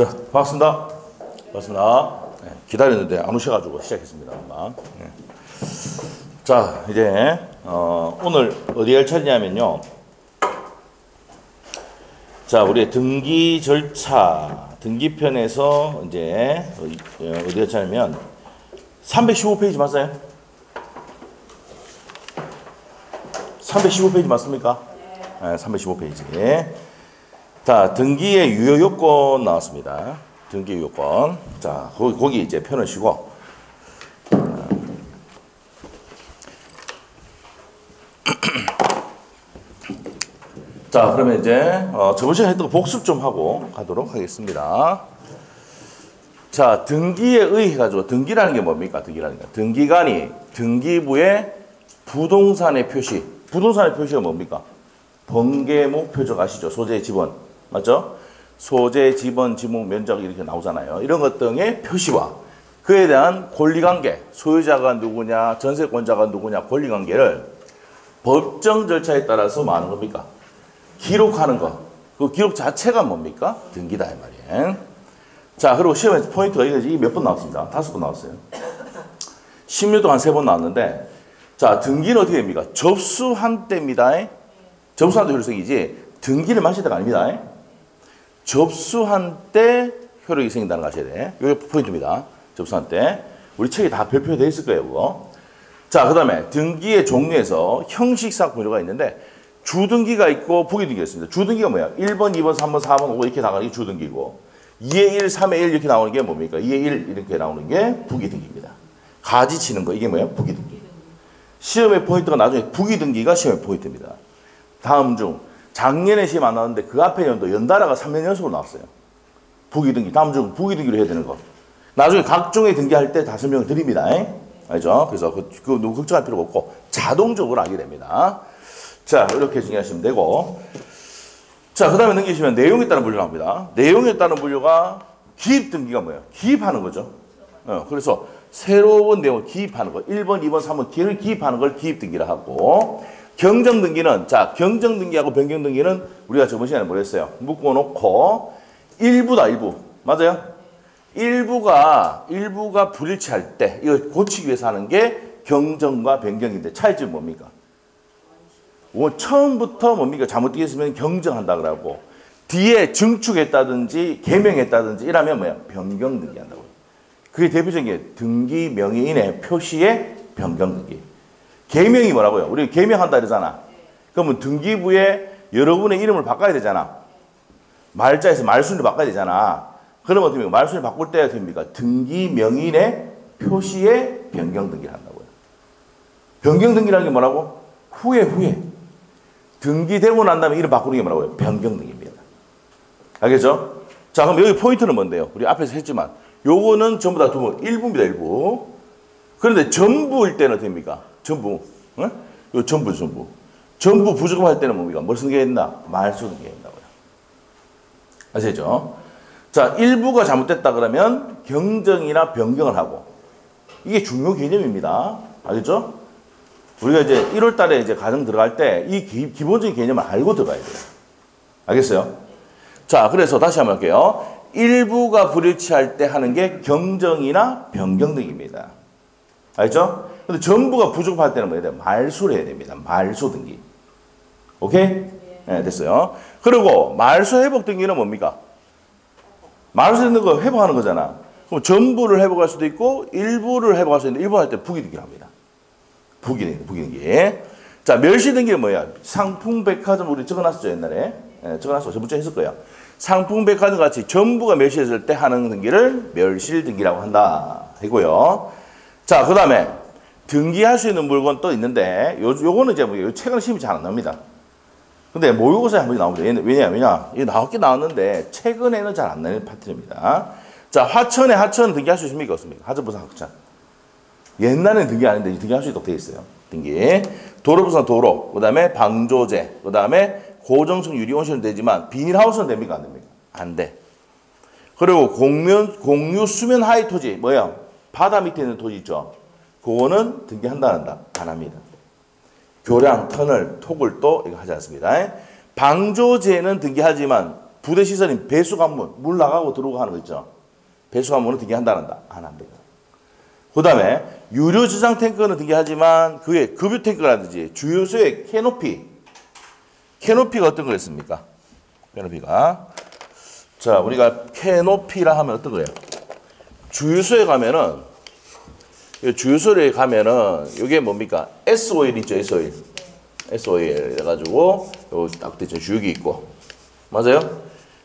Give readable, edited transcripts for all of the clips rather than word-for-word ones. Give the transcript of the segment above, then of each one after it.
자, 반갑습니다. 반갑습니다. 네, 기다렸는데 안 오셔가지고 시작했습니다. 네. 자, 이제 오늘 어디 할 차례냐면요. 자, 우리의 등기 절차, 등기편에서 이제 어디 할 차례냐면 315페이지 맞아요? 315페이지 맞습니까? 네, 315페이지. 자, 등기의 유효 요건 나왔습니다. 등기 요건. 자, 거기 이제 펴놓으시고. 자, 그러면 이제 저번 시간에 했던 거 복습 좀 하고 가도록 하겠습니다. 자, 등기에 의해가지고 등기라는 게 뭡니까? 등기라는 게 등기관이 등기부의 부동산의 표시. 부동산의 표시가 뭡니까? 번개목 표적 아시죠? 소재 지번. 맞죠? 소재, 지번, 지목, 면적 이렇게 나오잖아요. 이런 것 등의 표시와 그에 대한 권리관계, 소유자가 누구냐, 전세권자가 누구냐, 권리관계를 법정 절차에 따라서 뭐 하는 겁니까? 기록하는 거. 그 기록 자체가 뭡니까? 등기다 이 말이에요. 자, 그리고 시험에 포인트가 이게 몇 번 나왔습니다. 5번 나왔어요. 10년 동안 3번 나왔는데, 자, 등기는 어떻게 됩니까? 접수한 때입니다. 접수한 때 효력생이지 등기를 마실 때가 아닙니다. 접수한 때 효력이 생긴다는 거 아셔야 돼. 이게 포인트입니다. 접수한 때. 우리 책에 다 별표되어 있을 거예요, 그거. 자, 그 다음에 등기의 종류에서 형식상 분류가 있는데 주등기가 있고 부기등기가 있습니다. 주등기가 뭐야? 1번, 2번, 3번, 4번, 5번 이렇게 나가는 게 주등기고 2의 1, 3의 1 이렇게 나오는 게 뭡니까? 2의 1 이렇게 나오는 게 부기등기입니다. 가지 치는 거 이게 뭐야? 부기등기. 시험의 포인트가 나중에 부기등기가 시험의 포인트입니다. 다음 중 작년에 시험 안 나왔는데 그 앞에 연도 연달아가 3년 연속으로 나왔어요. 부기등기. 다음 중 부기등기로 해야 되는 거. 나중에 각종의 등기할 때 다 설명을 드립니다. 알죠? 그래서 그거 누구 걱정할 필요가 없고 자동적으로 하게 됩니다. 자, 이렇게 정리하시면 되고. 자, 그 다음에 넘기시면 내용에 따른 분류 나옵니다. 내용에 따른 분류가 기입 등기가 뭐예요? 기입하는 거죠. 그래서 새로운 내용을 기입하는 거. 1번, 2번, 3번 기를 기입하는 걸 기입 등기라 하고. 경정 등기는, 자, 경정 등기하고 변경 등기는 우리가 저번 시간에 뭐 했어요? 묶어놓고 일부다, 일부. 맞아요? 일부가 불일치할 때 이걸 고치기 위해서 하는 게 경정과 변경인데 차이점이 뭡니까? 처음부터 뭡니까? 잘못되어 있으면 경정한다 그러고 뒤에 증축했다든지 개명했다든지 이러면 뭐야? 변경 등기한다고요. 그게 대표적인 게 등기 명의인의 표시의 변경 등기. 개명이 뭐라고요? 우리 개명한다 그러잖아. 그러면 등기부에 여러분의 이름을 바꿔야 되잖아. 말자에서 말순을 바꿔야 되잖아. 그러면 어떻게 됩니까? 말순을 바꿀 때가 됩니까? 등기 명의인의 표시의 변경 등기를 한다고요. 변경 등기라는 게 뭐라고? 후에. 등기되고 난 다음에 이름 바꾸는 게 뭐라고요? 변경 등기입니다. 알겠죠? 자, 그럼 여기 포인트는 뭔데요? 우리 앞에서 했지만 요거는 전부 다 일부입니다. 일부. 그런데 전부일 때는 됩니까? 전부. 응? 요 전부. 전부 부족할 때는 뭡니까? 뭘 쓰는 게 있나? 말 쓰는 게 있다고요. 아시죠? 자, 일부가 잘못됐다 그러면 경정이나 변경을 하고 이게 중요 개념입니다. 알겠죠? 우리가 이제 1월 달에 이제 가정 들어갈 때 이 기본적인 개념을 알고 들어가야 돼요. 알겠어요? 자, 그래서 다시 한번 할게요. 일부가 불일치할 때 하는 게 경정이나 변경 등입니다. 알죠? 근데 전부가 부족할 때는 뭐 해야 돼요? 말소를 해야 됩니다. 말소 등기. 오케이? 네, 됐어요. 그리고 말소 회복 등기는 뭡니까? 말소 되는 거 회복하는 거잖아. 그럼 전부를 회복할 수도 있고 일부를 회복할 수 있는데 일부 할 때 부기 등기를 합니다. 부기등기. 자, 멸시 등기는 뭐야? 상품 백화점 우리 적어놨었죠, 옛날에. 적어놨어. 저번 주에 했을 거예요. 상품 백화점 같이 전부가 멸시했을 때 하는 등기를 멸실 등기라고 한다. 이고요. 자, 그 다음에 등기할 수 있는 물건 또 있는데 요거는 이제 뭐 최근에 시험이 잘 안 나옵니다. 근데 모의고사에 한 번씩 나옵니다. 왜냐? 이거 나왔긴 나왔는데 최근에는 잘 안 나는 파트입니다. 자, 하천 등기할 수 있습니까? 없습니까? 하천부산 하천. 옛날에는 등기 안 했는데 등기할 수 있도록 되어 있어요. 등기. 도로부산 도로. 그 다음에 방조제. 그 다음에 고정성 유리 온실은 되지만 비닐하우스는 됩니까? 안 됩니까? 안 돼. 그리고 공유 수면 하위 토지. 뭐야? 바다 밑에 있는 토지 있죠? 그거는 등기한다, 안 한다? 안 합니다. 교량, 터널, 톡을 또 이거 하지 않습니다. 방조제는 등기하지만 부대 시설인 배수관문, 물 나가고 들어오고 하는 거 있죠. 배수관문은 등기한다는다. 안 합니다. 그 다음에 유료 저장 탱크는 등기하지만 그게 급유 탱크라든지 주유소의 캐노피가 어떤 거였습니까? 캐노피가. 자, 우리가 캐노피라 하면 어떤 거예요? 주유소에 가면은, 주유소에 가면은, 이게 뭡니까? S-오일 있죠, S-오일. S-오일 해가지고, 요 딱 주유기 있고. 맞아요?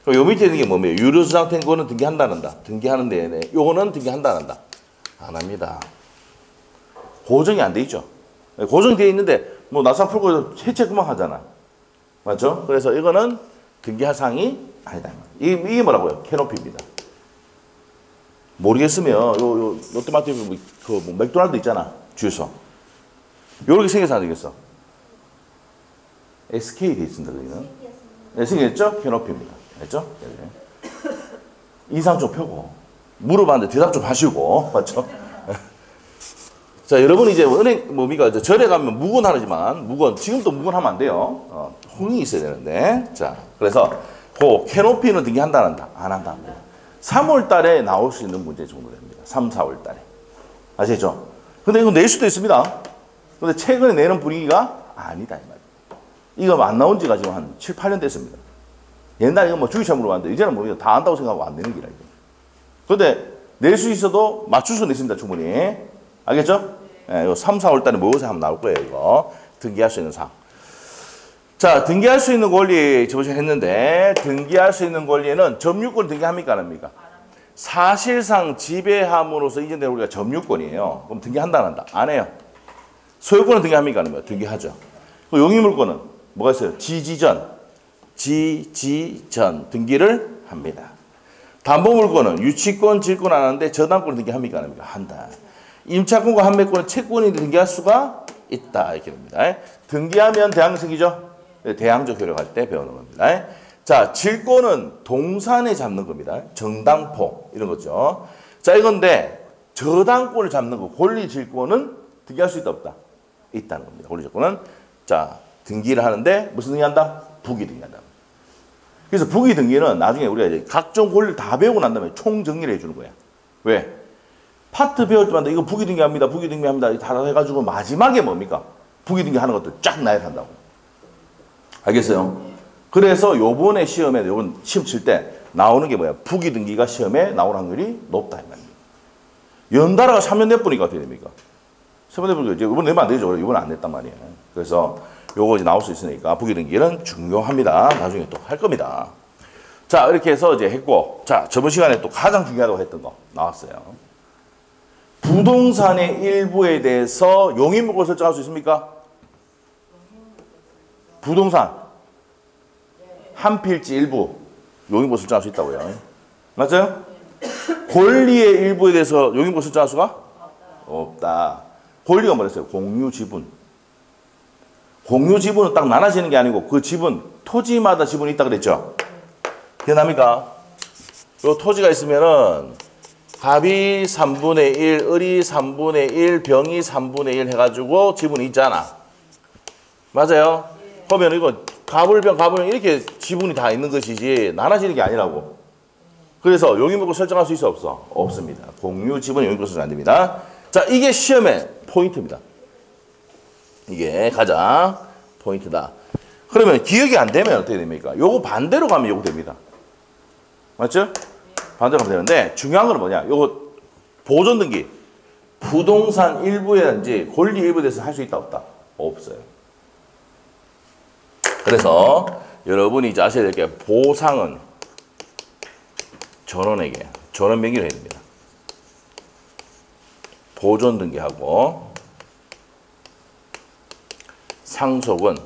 그럼 요 밑에 있는 게 뭡니까? 유료 저장 탱크는 등기한다는다. 등기하는데, 요거는 등기한다는다. 안 합니다. 고정이 안 돼 있죠. 고정이 돼 있는데, 뭐, 나사 풀고 해체 그만 하잖아. 맞죠? 그래서 이거는 등기할 사항이 아니다. 이게 뭐라고요? 캐노피입니다. 모르겠으면 요 롯데마트 그 맥도날드 있잖아. 주유소. 요렇게 생겨서 안 되겠어. SK 돼 있습니다. 여기는. 네, 생겼죠? 캐노피입니다. 됐죠? 네. 인상 좀 펴고 물어봤는데 대답 좀 하시고 맞죠? 자, 여러분 이제 은행 뭡니까? 절에 가면 무건하지만 지금도 무건하면 안 돼요. 홍이 있어야 되는데. 자, 그래서 그 캐노피는 등기한다는다. 안 한답니다. 3월 달에 나올 수 있는 문제 정도 됩니다. 3, 4월 달에. 아시죠? 근데 이거 낼 수도 있습니다. 근데 최근에 내는 분위기가 아니다. 이 말이에요. 이거 안 나온 지가 지금 한 7, 8년 됐습니다. 옛날에 이거 뭐 주기시험 물어봤는데 이제는 뭐 다 안다고 생각하고 안 내는 기라. 근데 낼 수 있어도 맞출 수 있습니다. 충분히. 알겠죠? 예, 요 3, 4월 달에 모의고사 한번 나올 거예요. 이거. 등기할 수 있는 사항. 자, 등기할 수 있는 권리 저번에 했는데 등기할 수 있는 권리에는 점유권 등기합니까? 안 합니까? 사실상 지배함으로써 이전된 우리가 점유권이에요. 그럼 등기한다 안 한다? 안 해요. 소유권은 등기합니까? 안 합니까? 등기하죠. 용의물권은 뭐가 있어요? 지지전 등기를 합니다. 담보물권은 유치권, 질권 안 하는데 저당권 등기합니까? 안 합니까? 한다. 임차권과 판매권은 채권이 등기할 수가 있다. 이렇게 됩니다. 등기하면 대항 생기죠? 대항적 효력할 때 배우는 겁니다. 자, 질권은 동산에 잡는 겁니다. 정당포 이런 거죠. 자, 이건데 저당권을 잡는 거 권리 질권은 등기할 수 있다 없다? 있다는 겁니다. 권리 질권은 자, 등기를 하는데 무슨 등기한다? 부기 등기한다. 그래서 부기 등기는 나중에 우리가 이제 각종 권리를 다 배우고 난 다음에 총 정리를 해주는 거야. 왜? 파트 배울 때마다 이거 부기 등기합니다. 부기 등기합니다. 다 해가지고 마지막에 뭡니까? 부기 등기하는 것들 쫙 나열한다고. 알겠어요? 그래서 요번에 시험에 요번 시험 칠 때 나오는 게 뭐야? 부기 등기가 시험에 나올 확률이 높다 이 말입니다. 연달아가 3년 내보니까 어떻게 됩니까? 3년 내보니까 이제 이번 내면 안 되죠. 이번 안 냈단 말이에요. 그래서 요거 이제 나올 수 있으니까 부기 등기는 중요합니다. 나중에 또 할 겁니다. 자, 이렇게 해서 이제 했고, 자, 저번 시간에 또 가장 중요하다고 했던 거 나왔어요. 부동산의 일부에 대해서 용의물권 설정할 수 있습니까? 부동산 한 필지 일부 용의물권 설정할 수 있다고요. 맞아요? 권리의 일부에 대해서 용의물권 설정할 수가 없다. 권리가 뭐랬어요? 공유 지분. 공유 지분은 딱 나눠지는 게 아니고 그 지분, 토지마다 지분이 있다 그랬죠? 기억납니까? 요 토지가 있으면은 갑이 3분의 1, 을이 3분의 1, 병이 3분의 1 해가지고 지분이 있잖아. 맞아요? 그러면 이거 갑을병 이렇게 지분이 다 있는 것이지 나눠지는 게 아니라고. 그래서 용의물권 설정할 수 있어 없어? 없습니다. 공유 지분 용의물권 설정 안 됩니다. 자, 이게 시험의 포인트입니다. 이게 가장 포인트다. 그러면 기억이 안 되면 어떻게 됩니까? 요거 반대로 가면 요거 됩니다. 맞죠? 반대로 가면 되는데 중요한 건 뭐냐? 요거 보존 등기. 부동산 일부라든지 권리 일부에 대해서 할 수 있다 없다? 없어요. 그래서 여러분이 이제 아셔야 될 게 보상은 전원에게 전원 명의로 해야 됩니다. 보존 등기하고 상속은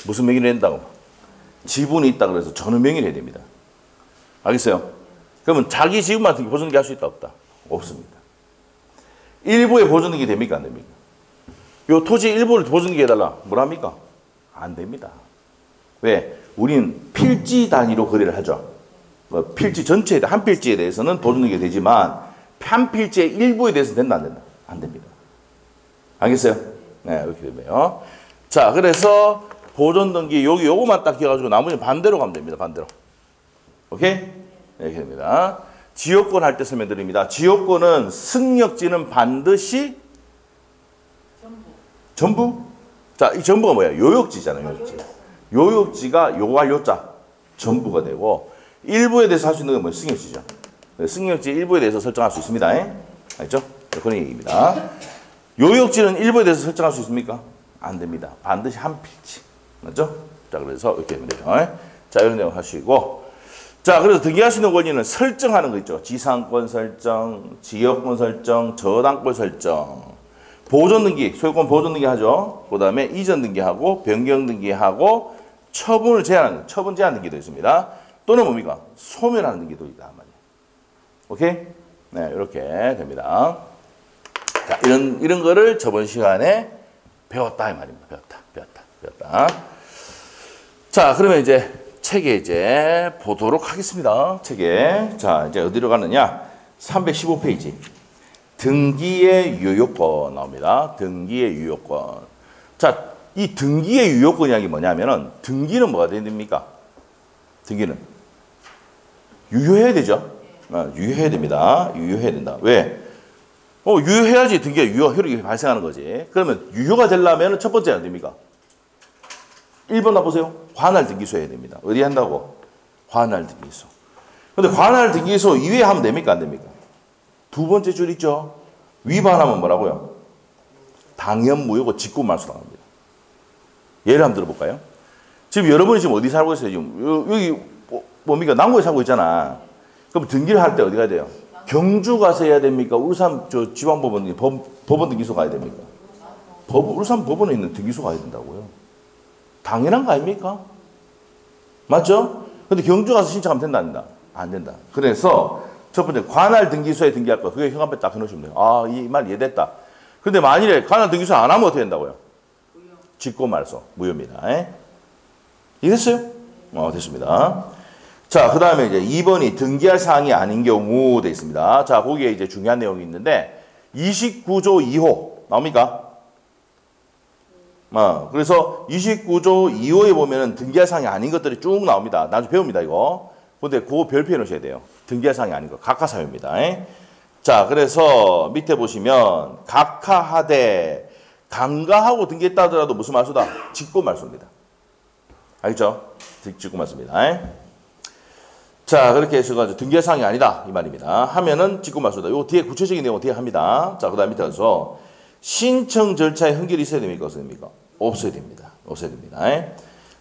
무슨 명의로 한다고? 지분이 있다 그래서 전원 명의로 해야 됩니다. 알겠어요? 그러면 자기 지분만 등기 보존 등기 할 수 있다 없다? 없습니다. 일부에 보존 등기 됩니까 안 됩니까? 요 토지 일부를 보존 등기 해달라. 뭐랍니까? 안 됩니다. 왜? 우린 필지 단위로 거래를 하죠. 필지 전체에 한 필지에 대해서는 보존 등기가 되지만 한 필지의 일부에 대해서는 된다 안 된다? 안 됩니다. 알겠어요? 네, 이렇게 되네요. 자, 그래서 보존 등기 요거만 딱 기억가지고 나머지는 반대로 가면 됩니다. 반대로. 오케이? 이렇게 됩니다. 지역권 할 때 설명드립니다. 지역권은 승역지는 반드시 전부? 자, 이 전부가 뭐야? 요역지잖아요. 요역지. 요역지가 요와 요자 전부가 되고 일부에 대해서 할 수 있는 건 뭐예요? 승역지죠. 승역지 일부에 대해서 설정할 수 있습니다. 알죠? 그런 얘기입니다. 요역지는 일부에 대해서 설정할 수 있습니까? 안 됩니다. 반드시 한 필지. 맞죠? 자, 그래서 이렇게 하면 돼요. 자, 이런 내용 하시고. 자, 그래서 등기할 수 있는 권리는 설정하는 거 있죠. 지상권 설정, 지역권 설정, 저당권 설정. 보존 등기, 소유권 보존 등기 하죠. 그 다음에 이전 등기하고, 변경 등기하고, 처분을 제한하는 거, 처분 제한 등기도 있습니다. 또는 뭡니까? 소멸하는 등기도 있다. 오케이? 네, 이렇게 됩니다. 자, 이런 거를 저번 시간에 배웠다 이 말입니다. 배웠다. 자, 그러면 이제 책에 이제 보도록 하겠습니다. 책에. 자, 이제 어디로 가느냐? 315페이지. 등기의 유효권 나옵니다. 등기의 유효권. 자, 이 등기의 유효권이라는 게 뭐냐면은 등기는 뭐가 됩니까? 등기는 유효해야 되죠. 유효해야 됩니다. 유효해야 된다. 왜? 유효해야지 등기가 효력이 발생하는 거지. 그러면 유효가 되려면 첫 번째 안 됩니까? 1번 나보세요. 관할 등기소 해야 됩니다. 어디 한다고? 관할 등기소. 근데 관할 등기소 이외에 하면 됩니까? 안 됩니까? 두 번째 줄 있죠? 위반하면 뭐라고요? 당연무효고 직권말소 나옵니다. 예를 한번 들어볼까요? 지금 여러분이 지금 어디 살고 있어요? 지금 여기 뭡니까? 남구에 살고 있잖아. 그럼 등기를 할 때 어디 가야 돼요? 경주 가서 해야 됩니까? 울산 지방법원 법원 등기소 가야 됩니까? 울산 법원에 있는 등기소 가야 된다고요. 당연한 거 아닙니까? 맞죠? 근데 경주 가서 신청하면 된다, 안 된다? 안 된다. 그래서 첫 번째 관할 등기소에 등기할 거. 그게 현관표에 딱 해놓으시면 돼요. 아, 이 말 이해됐다. 근데 만일에 관할 등기소 안 하면 어떻게 된다고요? 직권말소, 무효입니다. 이해됐어요? 됐습니다. 자, 그 다음에 이제 2번이 등기할 사항이 아닌 경우 되어 있습니다. 자, 거기에 이제 중요한 내용이 있는데 29조 2호 나옵니까? 그래서 29조 2호에 보면은 등기할 사항이 아닌 것들이 쭉 나옵니다. 나중에 배웁니다, 이거. 근데 그거 별표해 놓으셔야 돼요. 등기할 사항이 아닌 거. 각하사유입니다. 자, 그래서 밑에 보시면 각하하되 강가하고 등기했다 하더라도 무슨 말소다? 직권말소입니다. 알겠죠? 직권말소입니다. 자, 그렇게 해서 등기할 사항이 아니다 이 말입니다. 하면은 직권말소다. 요 뒤에 구체적인 내용 뒤에 합니다. 자, 그다음 밑에 가서 신청 절차에 흥결이 있어야 됩니까? 없어야 됩니까? 없어야 됩니다. 없어야 됩니다.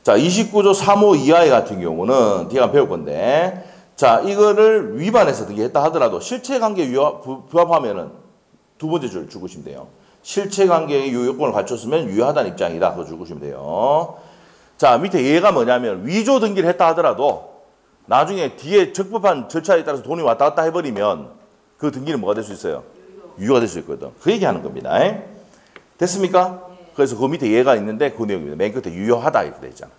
자, 29조 3호 이하의 같은 경우는 뒤에 가면 배울 건데, 자, 이거를 위반해서 등기했다 하더라도 실체관계 부합하면은 두 번째 줄 주시면 돼요. 실체관계의 요건을 갖췄으면 유효하다는 입장이다. 그거 주시면 돼요. 자, 밑에 얘가 뭐냐면 위조 등기를 했다 하더라도 나중에 뒤에 적법한 절차에 따라서 돈이 왔다 갔다 해버리면 그 등기는 뭐가 될 수 있어요? 유효가 될 수 있거든. 그 얘기하는 겁니다. 됐습니까? 그래서 그 밑에 얘가 있는데 그 내용입니다. 맨 끝에 유효하다 이렇게 돼 있잖아.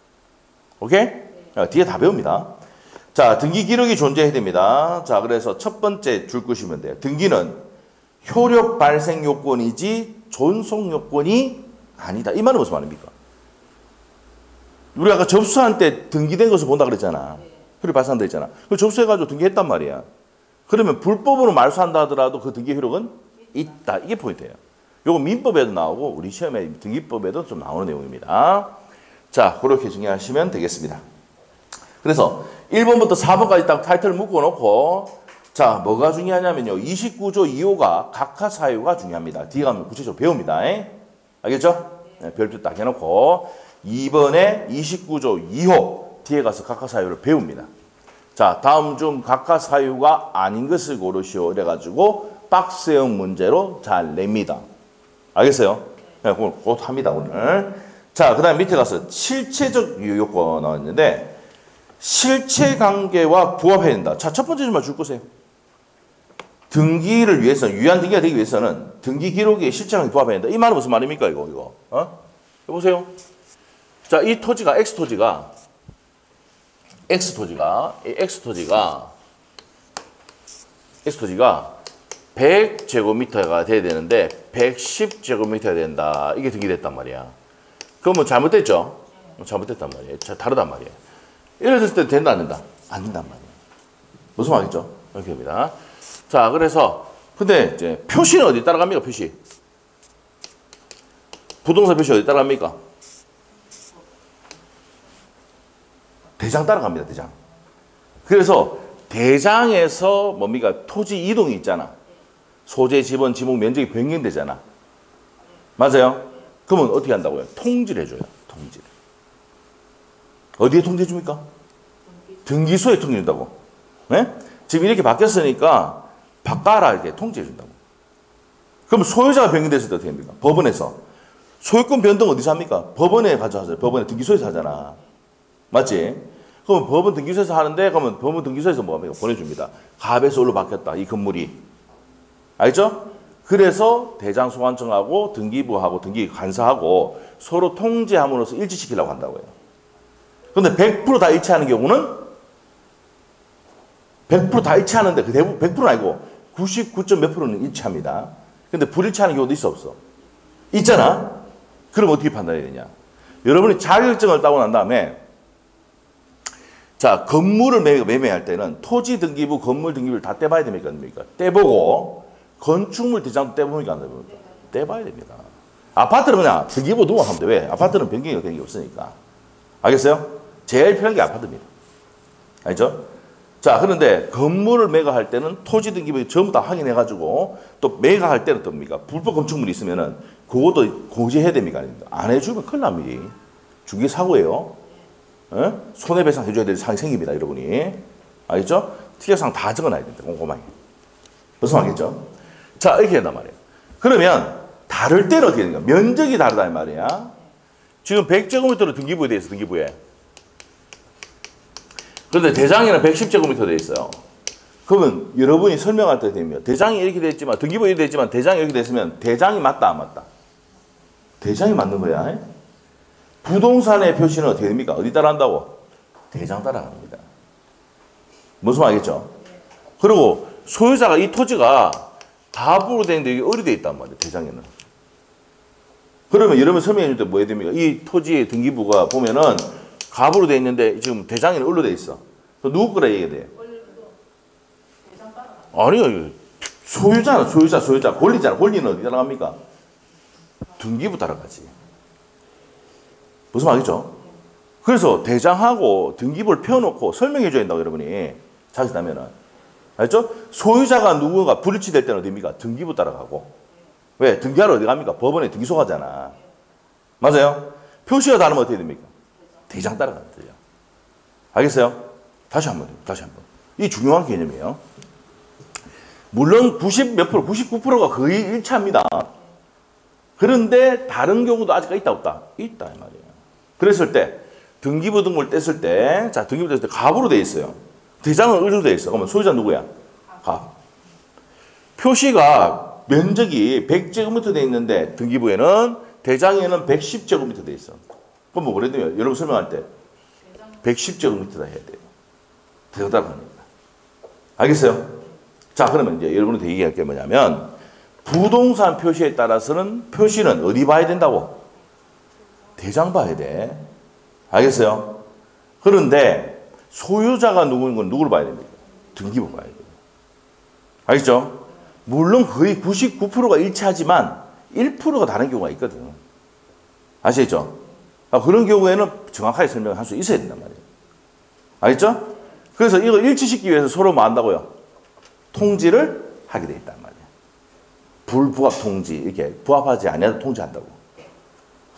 오케이? 뒤에 다 배웁니다. 자, 등기 기록이 존재해야 됩니다. 자, 그래서 첫 번째 줄 끄시면 돼요. 등기는 효력 발생 요건이지 존속 요건이 아니다. 이 말은 무슨 말입니까? 우리 아까 접수한 때 등기된 것을 본다 그랬잖아. 효력 발생한다 했잖아. 그 접수해가지고 등기했단 말이야. 그러면 불법으로 말소한다 하더라도 그 등기 효력은 있다. 이게 포인트예요. 요거 민법에도 나오고 우리 시험에 등기법에도 좀 나오는 내용입니다. 자, 그렇게 정리하시면 되겠습니다. 그래서 1번부터 4번까지 딱 타이틀을 묶어놓고 자, 뭐가 중요하냐면요. 29조 2호가 각하사유가 중요합니다. 뒤에 가면 구체적으로 배웁니다. 알겠죠? 네, 별표 딱 해놓고 2번에 29조 2호 뒤에 가서 각하사유를 배웁니다. 자, 다음 중 각하사유가 아닌 것을 고르시오. 이래가지고 박스형 문제로 잘 냅니다. 알겠어요? 네, 그걸 합니다, 오늘. 자, 그 다음 밑에 가서 실체적 요건 나왔는데 실체관계와 부합해야 된다. 자, 첫 번째 좀 줄 거세요. 등기를 위해서는, 유효한 등기가 되기 위해서는 등기 기록에 실체관계에 부합해야 된다. 이 말은 무슨 말입니까, 이거? 여보세요? 자, 이 토지가, X토지가 100제곱미터가 돼야 되는데 110제곱미터가 된다. 이게 등기됐단 말이야. 그러면 잘못됐죠? 잘못됐단 말이에요. 다르단 말이에요. 예를 들었을 때 된다, 안 된다? 안 된단 말이에요. 무슨 말이죠? 이렇게 됩니다. 자, 그래서 근데 이제 표시는 어디 따라갑니까? 표시. 부동산 표시 어디 따라갑니까? 대장 따라갑니다. 대장. 그래서 대장에서 뭡니까? 토지 이동이 있잖아. 소재, 지번, 지목, 면적이 변경되잖아. 맞아요? 그러면 어떻게 한다고요? 통지를 해줘요. 통지를. 어디에 통지해 줍니까? 등기소에 통지해 준다고. 네? 지금 이렇게 바뀌었으니까 바꿔라 이렇게 통지해 준다고. 그럼 소유자가 변경됐을 때 어떻게 합니까? 법원에서. 소유권 변동 어디서 합니까? 법원에 가져가세요. 법원에 등기소에서 하잖아. 맞지? 그럼 법원 등기소에서 하는데 그러면 법원 등기소에서 뭐 합니까? 보내줍니다. 갑에서 올로 바뀌었다. 이 건물이. 알죠? 그래서 대장소관청하고 등기부하고 등기관사하고 서로 통지함으로써 일치시키려고 한다고요. 근데 100% 다 일치하는 경우는 100% 다 일치하는데 그 대부분 100%는 아니고 99. 몇 프로는 일치합니다. 근데 불일치하는 경우도 있어 없어? 있잖아. 그럼 어떻게 판단해야 되냐? 여러분이 자격증을 따고 난 다음에 자 건물을 매매할 때는 토지 등기부, 건물 등기부를 다 떼봐야 됩니까? 안 됩니까? 떼보고 건축물 대장도 떼봅니까? 안 떼봅니까? 떼봐야 됩니다. 아파트는 그냥 등기부 두고 하면 돼. 왜? 아파트는 변경이 되는 게 없으니까. 알겠어요? 제일 편한 게 아파트입니다. 알죠? 자, 그런데 건물을 매각할 때는 토지 등기부 전부 다 확인해가지고 또 매각할 때는 어떻습니까? 불법 건축물이 있으면은 그것도 공지해야 됩니까? 아닙니까? 안 해주면 큰일 납니다. 중개 사고예요. 에? 손해배상 해줘야 될 상황이 생깁니다, 여러분이. 알겠죠? 특약상 다 적어놔야 됩니다, 꼼꼼하게. 무슨 말이겠죠? 자, 이렇게 된단 말이에요. 그러면 다를 때는 어떻게 되는가? 면적이 다르단 말이야. 지금 100제곱미터로 등기부에 돼 있어, 등기부에. 그런데 대장에는 110제곱미터 돼 있어요. 그러면 여러분이 설명할 때 되면 대장이 이렇게 돼 있지만 등기부에 이렇게 돼 있지만 대장이 이렇게 됐으면 대장이 맞다 안 맞다? 대장이 맞는 거야. 부동산의 표시는 어떻게 됩니까? 어디 따라 한다고? 대장 따라 합니다. 무슨 말이겠죠? 그리고 소유자가 이 토지가 갑으로 되는데 이게 을이 돼 있단 말이에요. 대장에는. 그러면 여러분 설명해 줄 때 뭐 해야 됩니까? 이 토지의 등기부가 보면은 갑으로 돼 있는데 지금 대장에는 을로 돼 있어. 누구 거라 얘기해야 돼? 아니요. 소유자는 소유자. 권리잖아. 권리는 어디 따라갑니까? 등기부 따라가지. 무슨 말이죠? 그래서 대장하고 등기부를 펴놓고 설명해 줘야 된다고 여러분이 찾으시다면은. 알죠? 소유자가 누군가 불일치될 때는 어디입니까? 등기부 따라가고. 왜? 등기하러 어디 갑니까? 법원에 등기소 가잖아. 맞아요? 표시가 다르면 어떻게 됩니까? 대장 따라가는 거예요. 알겠어요? 다시 한 번. 이 중요한 개념이에요. 물론 90 몇 프로, 99%가 거의 일치합니다. 그런데 다른 경우도 아직 있다 없다? 있다 이 말이에요. 그랬을 때 등기부 등본을 뗐을 때 자 등기부 뗐을 때 갑으로 돼 있어요. 대장은 을로 돼 있어. 그러면 소유자 누구야? 갑. 표시가 면적이 100제곱미터 돼 있는데 등기부에는 대장에는 110제곱미터 돼 있어. 그럼 뭐 그래도 여러분 설명할 때 110제곱미터다 해야 돼요. 대단합니다. 알겠어요? 자 그러면 이제 여러분한테 얘기할 게 뭐냐면 부동산 표시에 따라서는 표시는 어디 봐야 된다고? 대장 봐야 돼. 알겠어요? 그런데 소유자가 누구인 건 누구를 봐야 됩니까? 등기부 봐야 돼요. 알겠죠? 물론 거의 99%가 일치하지만 1%가 다른 경우가 있거든. 아시겠죠? 그런 경우에는 정확하게 설명할 수 있어야 된단 말이에요. 알겠죠? 그래서 이걸 일치시키기 위해서 서로 뭐 한다고요? 통지를 하게 돼 있단 말이에요. 불부합 통지, 이렇게 부합하지 않아도 통지한다고.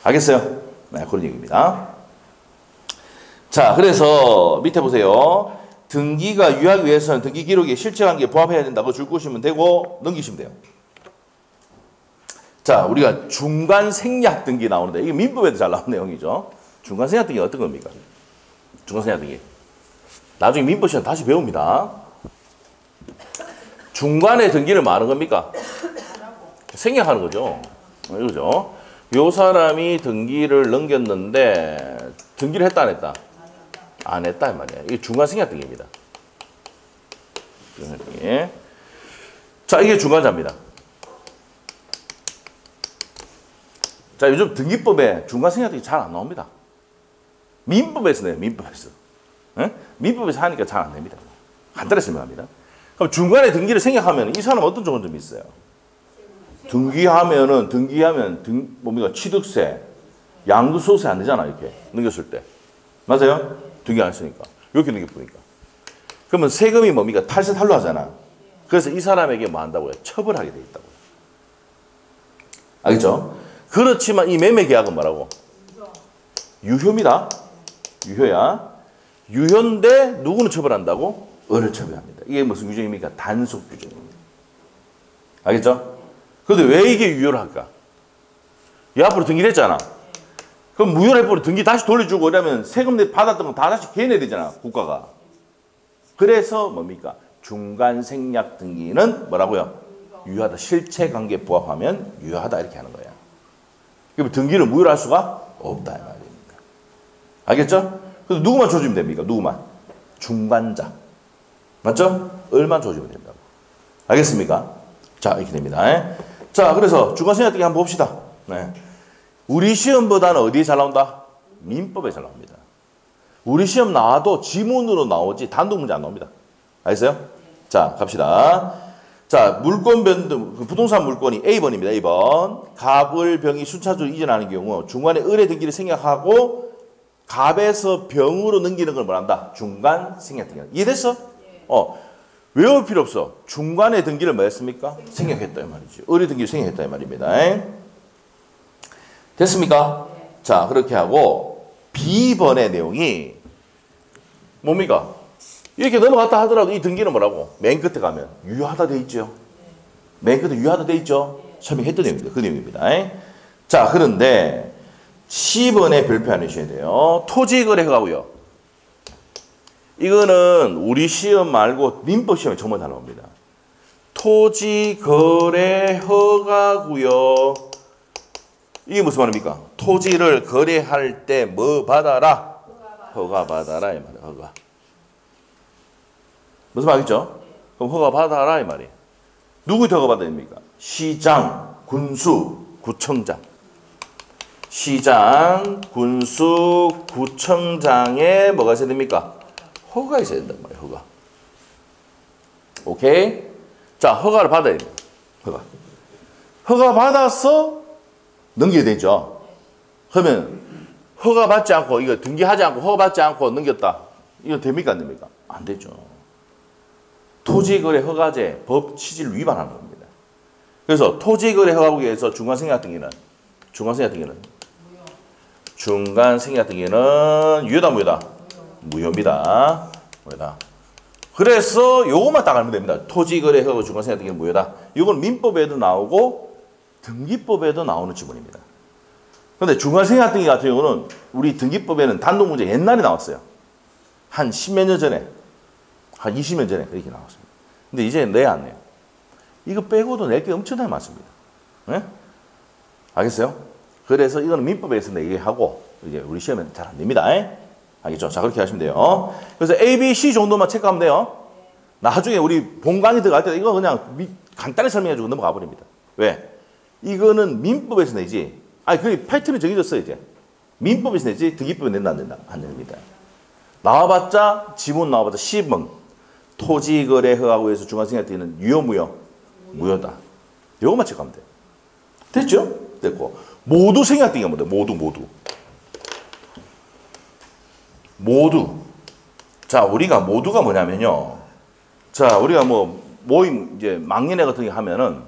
알겠어요? 네, 그런 얘기입니다. 자, 그래서 밑에 보세요. 등기가 유효하기 위해서는 등기 기록에 실체관계에 부합해야 된다고 줄 것이면 되고 넘기시면 돼요. 자, 우리가 중간 생략 등기 나오는데 이게 민법에도 잘 나오는 내용이죠. 중간 생략 등기 어떤 겁니까? 중간 생략 등기. 나중에 민법 시간 다시 배웁니다. 중간에 등기를 뭐 하는 겁니까? 생략하는 거죠. 이거죠. 요 사람이 등기를 넘겼는데 등기를 했다 안 했다? 안 했다 이 말이야. 이게 중간 생략 등기입니다. 자, 이게 중간자입니다. 자, 요즘 등기법에 중간 생략 등기 잘 안 나옵니다. 민법에서 내요. 민법에서. 에? 민법에서 하니까 잘 안 됩니다. 간단히 설명합니다. 그럼 중간에 등기를 생략하면 이 사람은 어떤 좋은 점이 있어요? 등기하면 뭡니까? 취득세, 양도소득세 안 되잖아, 이렇게 넘겼을 때. 맞아요? 등기 안 했으니까. 이렇게 넘겨보니까. 그러면 세금이 뭡니까? 탈세 탈루 하잖아. 그래서 이 사람에게 뭐 한다고요? 처벌하게 돼 있다고요. 알겠죠? 그렇지만 이 매매 계약은 뭐라고? 유효입니다. 유효야. 유효인데 누구는 처벌한다고? 을을 처벌합니다. 이게 무슨 규정입니까? 단속 규정입니다. 알겠죠? 그런데 왜 이게 유효를 할까? 이 앞으로 등기를 했잖아. 그럼 무효를 해버려 등기 다시 돌려주고 이러면 세금 받았던 거 다 다시 개내야 되잖아. 국가가. 그래서 뭡니까? 중간 생략 등기는 뭐라고요? 유효하다. 실체관계 부합하면 유효하다 이렇게 하는 거야. 그럼 등기를 무효로 할 수가 없다 이 말입니다. 알겠죠? 그래서 누구만 줘주면 됩니까? 누구만? 중간자. 맞죠? 을만 줘주면 된다고. 알겠습니까? 자, 이렇게 됩니다. 자, 그래서 중간 생략 등기 한번 봅시다. 네. 우리 시험보다는 어디에 잘 나온다? 민법에 잘 나옵니다. 우리 시험 나와도 지문으로 나오지 단독 문제 안 나옵니다. 알겠어요? 자, 갑시다. 자, 물권 변동, 부동산 물권이 A번입니다. A번. 갑을 병이 순차적으로 이전하는 경우 중간에 을의 등기를 생략하고 갑에서 병으로 넘기는 걸 뭐란다? 중간 생략 등기. 이해됐어? 외울 필요 없어. 중간에 등기를 뭐 했습니까? 생략했다 이 말이죠. 을의 등기를 생략했다 이 말입니다. 됐습니까? 자, 그렇게 하고 B번의 내용이 뭡니까? 이렇게 넘어갔다 하더라도 이 등기는 뭐라고? 맨 끝에 가면 유효하다 돼 있죠. 맨 끝에 유효하다 돼 있죠. 설명했던 내용입니다. 그 내용입니다. 자, 그런데 C번에 별표 안 해주셔야 돼요. 토지거래 허가고요. 이거는 우리 시험 말고 민법 시험에 정말 잘 나옵니다. 토지거래 허가고요. 이게 무슨 말입니까? 토지를 거래할 때 뭐 받아라? 허가 받아라 이 말이야. 허가. 무슨 말이죠? 그럼 허가 받아라 이 말이에요. 누구한테 허가 받아야 됩니까? 시장, 군수, 구청장. 시장, 군수, 구청장에 뭐가 있어야 됩니까? 허가가 있어야 된단 말이에요. 허가. 오케이? 자, 허가를 받아야 돼요. 허가. 허가 받아서 넘겨야 되죠. 그러면 허가 받지 않고 이거 등기하지 않고 허가 받지 않고 넘겼다. 이거 됩니까 안 됩니까? 안 되죠. 토지거래 허가제 법 취지를 위반하는 겁니다. 그래서 토지거래 허가국에서 중간생략 등기는 유효다 무효다? 무효입니다. 무효다. 그래서 요것만 딱 알면 됩니다. 토지거래 허가 중간생략 등기는 무효다. 이건 민법에도 나오고 등기법에도 나오는 지문입니다. 그런데 중간생략 등기 같은 경우는 우리 등기법에는 단독 문제 옛날에 나왔어요. 한 10몇 년 전에, 한 20년 전에 그렇게 나왔습니다. 근데 이제 내 안 내요. 이거 빼고도 낼 게 엄청나게 많습니다. 네? 알겠어요? 그래서 이거는 민법에서 얘기하고 이제 우리 시험에는 잘 안 됩니다. 알겠죠? 자, 그렇게 하시면 돼요. 그래서 A, B, C 정도만 체크하면 돼요. 나중에 우리 본강의 들어갈 때 이거 그냥 간단히 설명해주고 넘어가 버립니다. 왜? 이거는 민법에서 내지. 그 패턴이 정해졌어요, 이제. 민법에서 내지, 등기법에 낸다, 안 된다? 안 됩니다. 나와봤자, 지문 나와봤자 10번. 토지거래 허가구에서 중간생략 등기는 유효, 무효? 무효다. 이거만 체크하면 돼요. 됐죠? 됐고. 모두 생략 등기가 뭔데? 모두. 자, 우리가 모두가 뭐냐면요. 자, 우리가 뭐, 모임, 이제, 막년회 같은 게 하면은,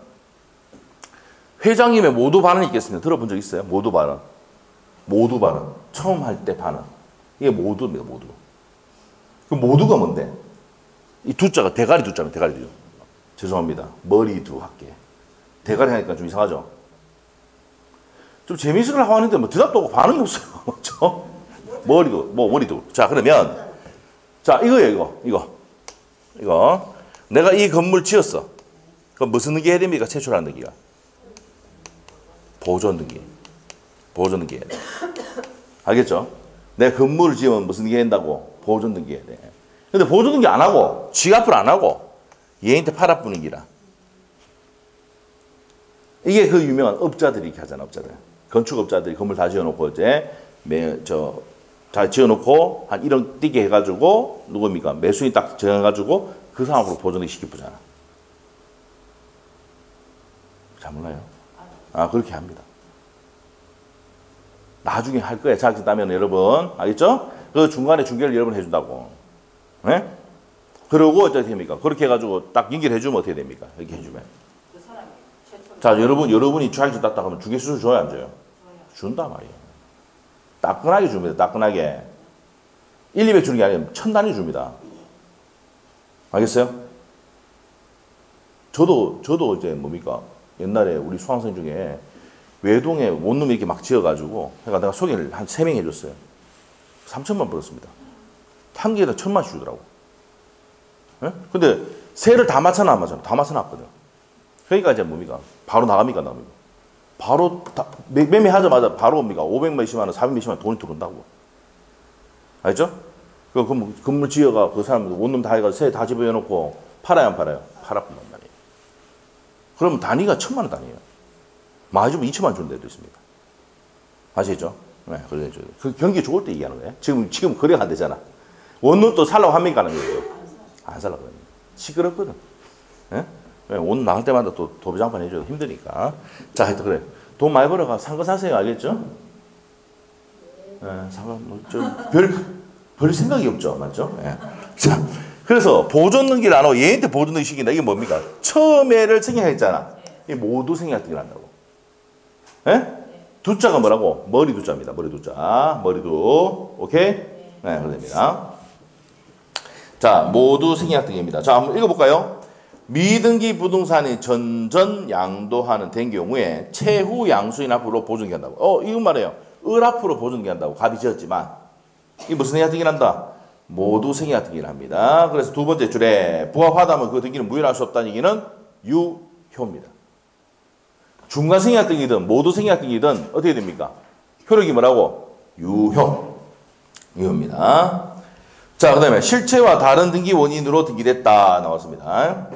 회장님의 모두 발언이 있겠습니다. 들어본 적 있어요? 모두 발언. 처음 할 때 발언. 이게 모두입니다, 모두. 그 모두가 뭔데? 이 두자가 대가리 두자입니다, 대가리 두. 죄송합니다. 머리두 할게. 대가리 하니까 좀 이상하죠? 좀 재미있으려 하고 하는데 뭐 대답도 없고 반응이 없어요. 그렇죠? 머리두. 자, 그러면, 자, 이거예요, 이거. 내가 이 건물 지었어. 그럼 무슨 등기 해야 됩니까? 최초라는 등기가. 보존 등기 해야 돼. 알겠죠? 내가 건물을 지으면 무슨 등기 해야 된다고? 보존 등기 해야 돼. 근데 보존 등기 안 하고, 지갑을 안 하고, 얘한테 팔아뿌는 기라. 이게 그 유명한 업자들이 이렇게 하잖아, 업자들. 건축업자들이 건물 다 지어놓고 이제, 자, 지어놓고 한 1억 뛰게 해가지고 누굽니까? 매수인 딱 정해가지고 그 상황으로 보존을 시켜보잖아. 잘 몰라요? 아, 그렇게 합니다. 나중에 할 거예요. 자격증 따면 여러분. 알겠죠? 그 중간에 중개를 여러분 해준다고. 네? 그러고 어떻게 됩니까? 그렇게 해가지고 딱 연결해주면 어떻게 됩니까? 이렇게 해주면. 자, 여러분이 자격증 땄다 하면 중개수수 줘요, 안 줘요? 준단 말이에요. 따끈하게 줍니다. 따끈하게. 1, 200 주는 게 아니라 1000단위 줍니다. 알겠어요? 저도 이제 뭡니까? 옛날에 우리 수강생 중에 외동에 원룸 이렇게 막 지어가지고 내가 소개를 한 3명 해줬어요. 3천만 벌었습니다. 한 개에다 1000만씩 주더라고. 예? 근데 세를 다 맞춰놔, 안 맞춰놔? 다 맞춰놨거든. 그러니까 이제 뭡니까? 바로 나갑니까? 바로 매매하자마자 바로 옵니까? 500몇십만 원, 400몇십만 원 돈이 들어온다고. 알죠? 그 건물 지어가 그 사람 원룸 다 해가지고 세 다 집어넣고 팔아요, 안 팔아요? 팔아뿐만 말이에요. 그러면 단위가 1000만 원 단위예요. 많이 주면 2천만 원 주는 데도 있습니다. 아시겠죠? 네, 그래서 그 경기 좋을 때 얘기하는 거예요. 지금 거래가 안 되잖아. 원룸 또 살라고 합니까? 안 합니까? 안 살라고 합니다. 시끄럽거든. 예? 원룸 나갈 때마다 또 도배장판 해줘도 힘드니까. 자, 하여튼 그래. 돈 많이 벌어가 산 거 사세요. 알겠죠? 예, 별 생각이 없죠. 맞죠? 예. 자, 그래서 보존 등기를 안 하고 얘한테 보존 등기 시킨다. 이게 뭡니까? 처음에를 생략했잖아. 이 모두 생략 등기를 한다고. 예? 두자가 뭐라고? 머리 두자입니다. 머리 두자. 머리두. 오케이? 네, 그렇게 됩니다. 자, 모두 생략 등기입니다. 자, 한번 읽어볼까요? 미등기 부동산이 전전 양도하는 된 경우에 채후 양수인 앞으로 보존 기한다고. 이건 말이에요. 을 앞으로 보존 기한다고 갑이 지었지만 이게 무슨 생략 등기를 한다? 모두 생략 등기를 합니다. 그래서 두 번째 줄에 부합하다면 그 등기는 무효할 수 없다는 얘기는 유효입니다. 중간 생략 등기든 모두 생략 등기든 어떻게 됩니까? 효력이 뭐라고? 유효. 유효입니다. 자, 그 다음에 실체와 다른 등기 원인으로 등기됐다 나왔습니다.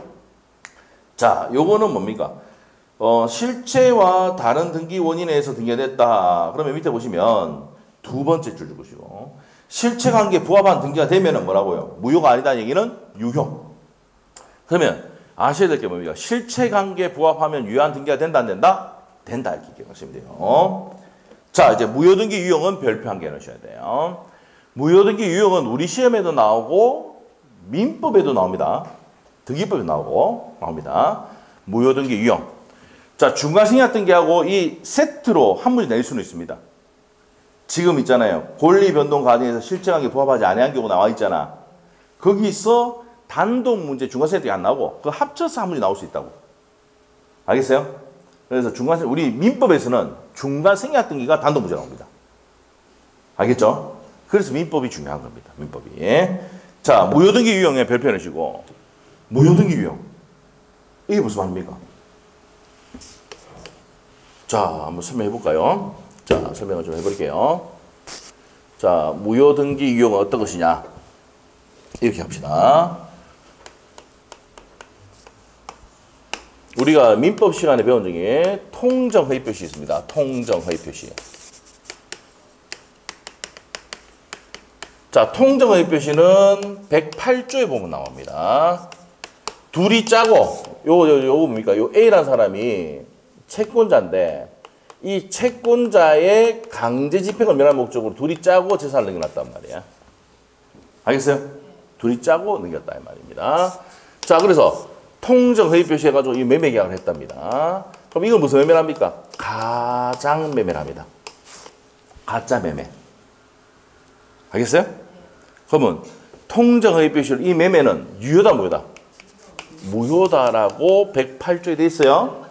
자, 요거는 뭡니까? 실체와 다른 등기 원인에서 등기됐다. 그러면 밑에 보시면 두 번째 줄 보시고 실체관계 부합한 등기가 되면은 뭐라고요? 무효가 아니다는 얘기는 유효. 그러면 아셔야 될 게 뭡니까? 실체관계 부합하면 유효한 등기가 된다, 안 된다? 된다, 이렇게 기억하시면 돼요. 자, 이제 무효등기 유형은 별표 한 개 넣으셔야 돼요. 무효등기 유형은 우리 시험에도 나오고 민법에도 나옵니다. 등기법에도 나옵니다. 무효등기 유형. 자, 중간 생략 등기하고 이 세트로 한 문제 낼 수는 있습니다. 지금 있잖아요. 권리 변동 과정에서 실체관계 부합하지 않은 경우 나와 있잖아. 거기서 단독 문제 중간 생략 등기 안 나오고 그 합쳐서 한 문제 나올 수 있다고. 알겠어요? 그래서 우리 민법에서는 중간 생략 등기가 단독 문제 나옵니다. 알겠죠? 그래서 민법이 중요한 겁니다. 민법이. 자, 무효등기 유형에 별표 내시고 무효등기 유형. 이게 무슨 말입니까? 자, 한번 설명해 볼까요? 자, 설명을 좀 해볼게요. 자, 무효등기 유형은 어떤 것이냐? 이렇게 합시다. 우리가 민법 시간에 배운 중에 통정허위 표시 있습니다. 통정허위 표시. 자, 통정허위 표시는 108조에 보면 나옵니다. 둘이 짜고, 요거 뭡니까? 요 A라는 사람이 채권자인데, 이 채권자의 강제 집행을 면할 목적으로 둘이 짜고 재산을 넘겨놨단 말이야. 알겠어요? 둘이 짜고 넘겼다 이 말입니다. 자, 그래서 통정허위 표시해가지고 이 매매 계약을 했답니다. 그럼 이건 무슨 매매를 합니까? 가장 매매를 합니다. 가짜 매매. 알겠어요? 그러면 통정허위 표시를 이 매매는 유효다 무효다? 무효다라고 108조에 돼 있어요.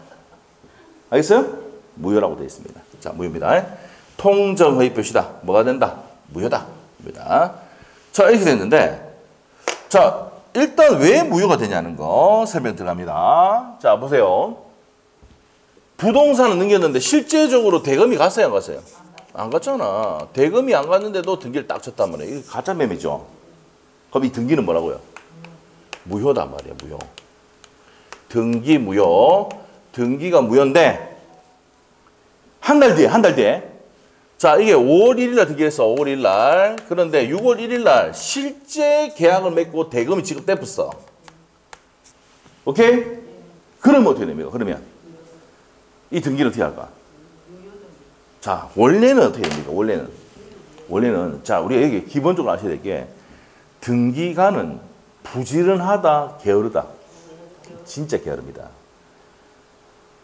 알겠어요? 무효라고 되어 있습니다. 자, 무효입니다. 통정허위 표시다. 뭐가 된다? 무효다. 무효다. 자, 이렇게 됐는데, 자, 일단 왜 무효가 되냐는 거 설명 들어갑니다. 자, 보세요. 부동산은 넘겼는데 실제적으로 대금이 갔어요, 안 갔어요? 안 갔잖아. 대금이 안 갔는데도 등기를 딱 쳤단 말이에요. 이거 가짜 매매죠. 그럼 이 등기는 뭐라고요? 무효단 말이에요, 무효. 등기 무효. 등기가 무효인데, 한 달 뒤에 자, 이게 5월 1일 날 등기했어. 5월 1일 날. 그런데 6월 1일 날 실제 계약을 맺고 대금이 지급됐어. 오케이? 그러면 어떻게 됩니까? 그러면 이 등기를 어떻게 할까? 자, 원래는 어떻게 됩니까? 원래는 자, 우리가 여기 기본적으로 아셔야 될 게 등기관은 부지런하다, 게으르다. 진짜 게으릅니다.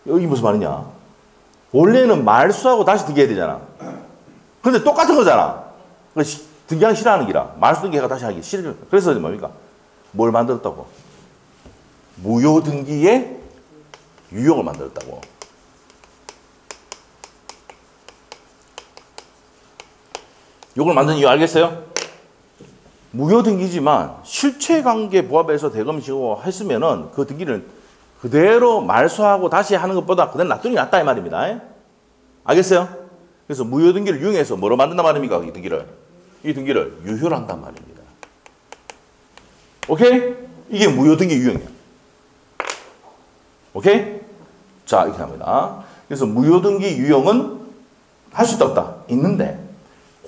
여기 무슨 말이냐? 원래는 말소하고 다시 등기해야 되잖아. 근데 똑같은 거잖아. 등기하기 싫어하는 기라. 말소 등기해가 다시 하기 싫어. 그래서 뭡니까? 뭘 만들었다고? 무효 등기의 유형을 만들었다고. 요걸 만든 이유 알겠어요? 무효 등기지만 실체관계 부합해서 대금 지고 했으면은 그 등기를 그대로 말소하고 다시 하는 것보다 그대로 놔두는 게 낫다 이 말입니다. 알겠어요? 그래서 무효 등기를 이용해서 뭐로 만든단 말입니까? 이 등기를 유효로 한단 말입니다. 오케이? 이게 무효 등기 유형이야. 오케이? 자, 이렇게 합니다. 그래서 무효 등기 유형은 할 수 있다 없다? 있는데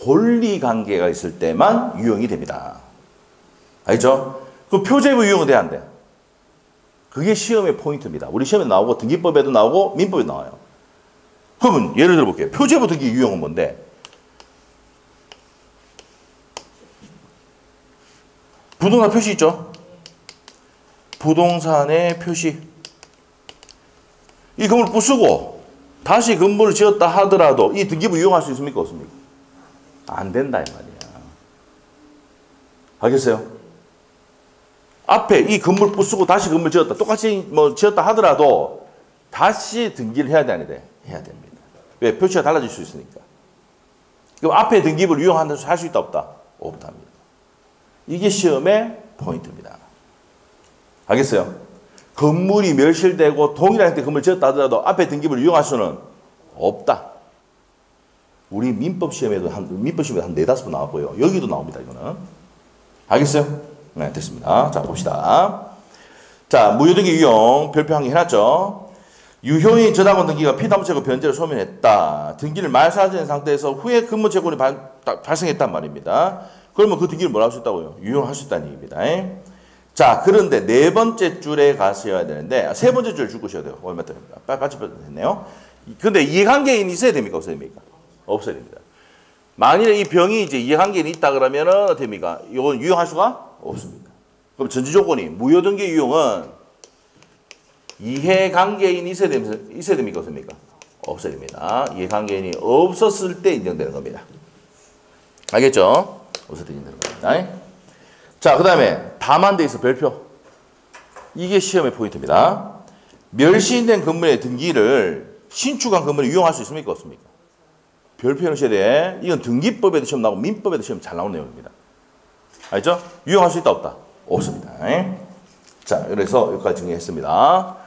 권리관계가 있을 때만 유형이 됩니다. 알죠? 그 표제부 유형은 돼야 안 돼. 그게 시험의 포인트입니다. 우리 시험에 나오고 등기법에도 나오고 민법에도 나와요. 그러면 예를 들어 볼게요. 표제부 등기 유형은 뭔데? 부동산 표시 있죠? 부동산의 표시. 이 건물을 부수고 다시 건물을 지었다 하더라도 이 등기부 이용할 수 있습니까? 없습니까? 안 된다 이 말이야. 알겠어요? 앞에 이 건물 부수고 다시 건물 지었다. 똑같이 뭐 지었다 하더라도 다시 등기를 해야 돼, 안 돼? 해야 됩니다. 왜? 표시가 달라질 수 있으니까. 그럼 앞에 등기부를 이용한다고 할 수 있다 없다? 없답니다. 이게 시험의 포인트입니다. 알겠어요? 건물이 멸실되고 동일한 형태의 건물을 지었다 하더라도 앞에 등기부를 이용할 수는 없다. 우리 민법 시험에도 한 4-5번 나왔고요. 여기도 나옵니다, 이거는. 알겠어요? 네, 됐습니다. 자, 봅시다. 자, 무효등기 유형 별표 한 개 해놨죠? 유효인 저당권 등기가 피담체고 변제를 소멸했다. 등기를 말소하지 상태에서 후에 근무채권이 발생했단 말입니다. 그러면 그 등기를 뭐라 할 수 있다고요? 유효할 수 있다는 얘기입니다. 자, 그런데 네 번째 줄에 가셔야 되는데, 세 번째 줄 줄 것이어야 돼요. 얼마 때입니다. 빠지 됐네요. 근데 이해관계인이 있어야 됩니까? 없어야 됩니까? 없어야 됩니다. 만일에 이 병이 이제 이해관계인이 있다 그러면은 어떻게 됩니까? 이건 유효할 수가 없습니다. 그럼 전제 조건이 무효등기 유형은 이해관계인이 있어야 됩니까? 없습니까? 없어야 됩니다. 이해관계인이 없었을 때 인정되는 겁니다. 알겠죠? 없을 때 인정되는 겁니다. 자, 그 다음에 다만 돼 있어 별표. 이게 시험의 포인트입니다. 멸시된 건물의 등기를 신축한 건물에 이용할 수 있습니까? 없습니까? 별표 해놓으셔야 돼. 이건 등기법에도 시험 나오고 민법에도 시험 잘 나오는 내용입니다. 알죠? 유용할 수 있다 없다? 없습니다. 자, 그래서 여기까지 정리했습니다.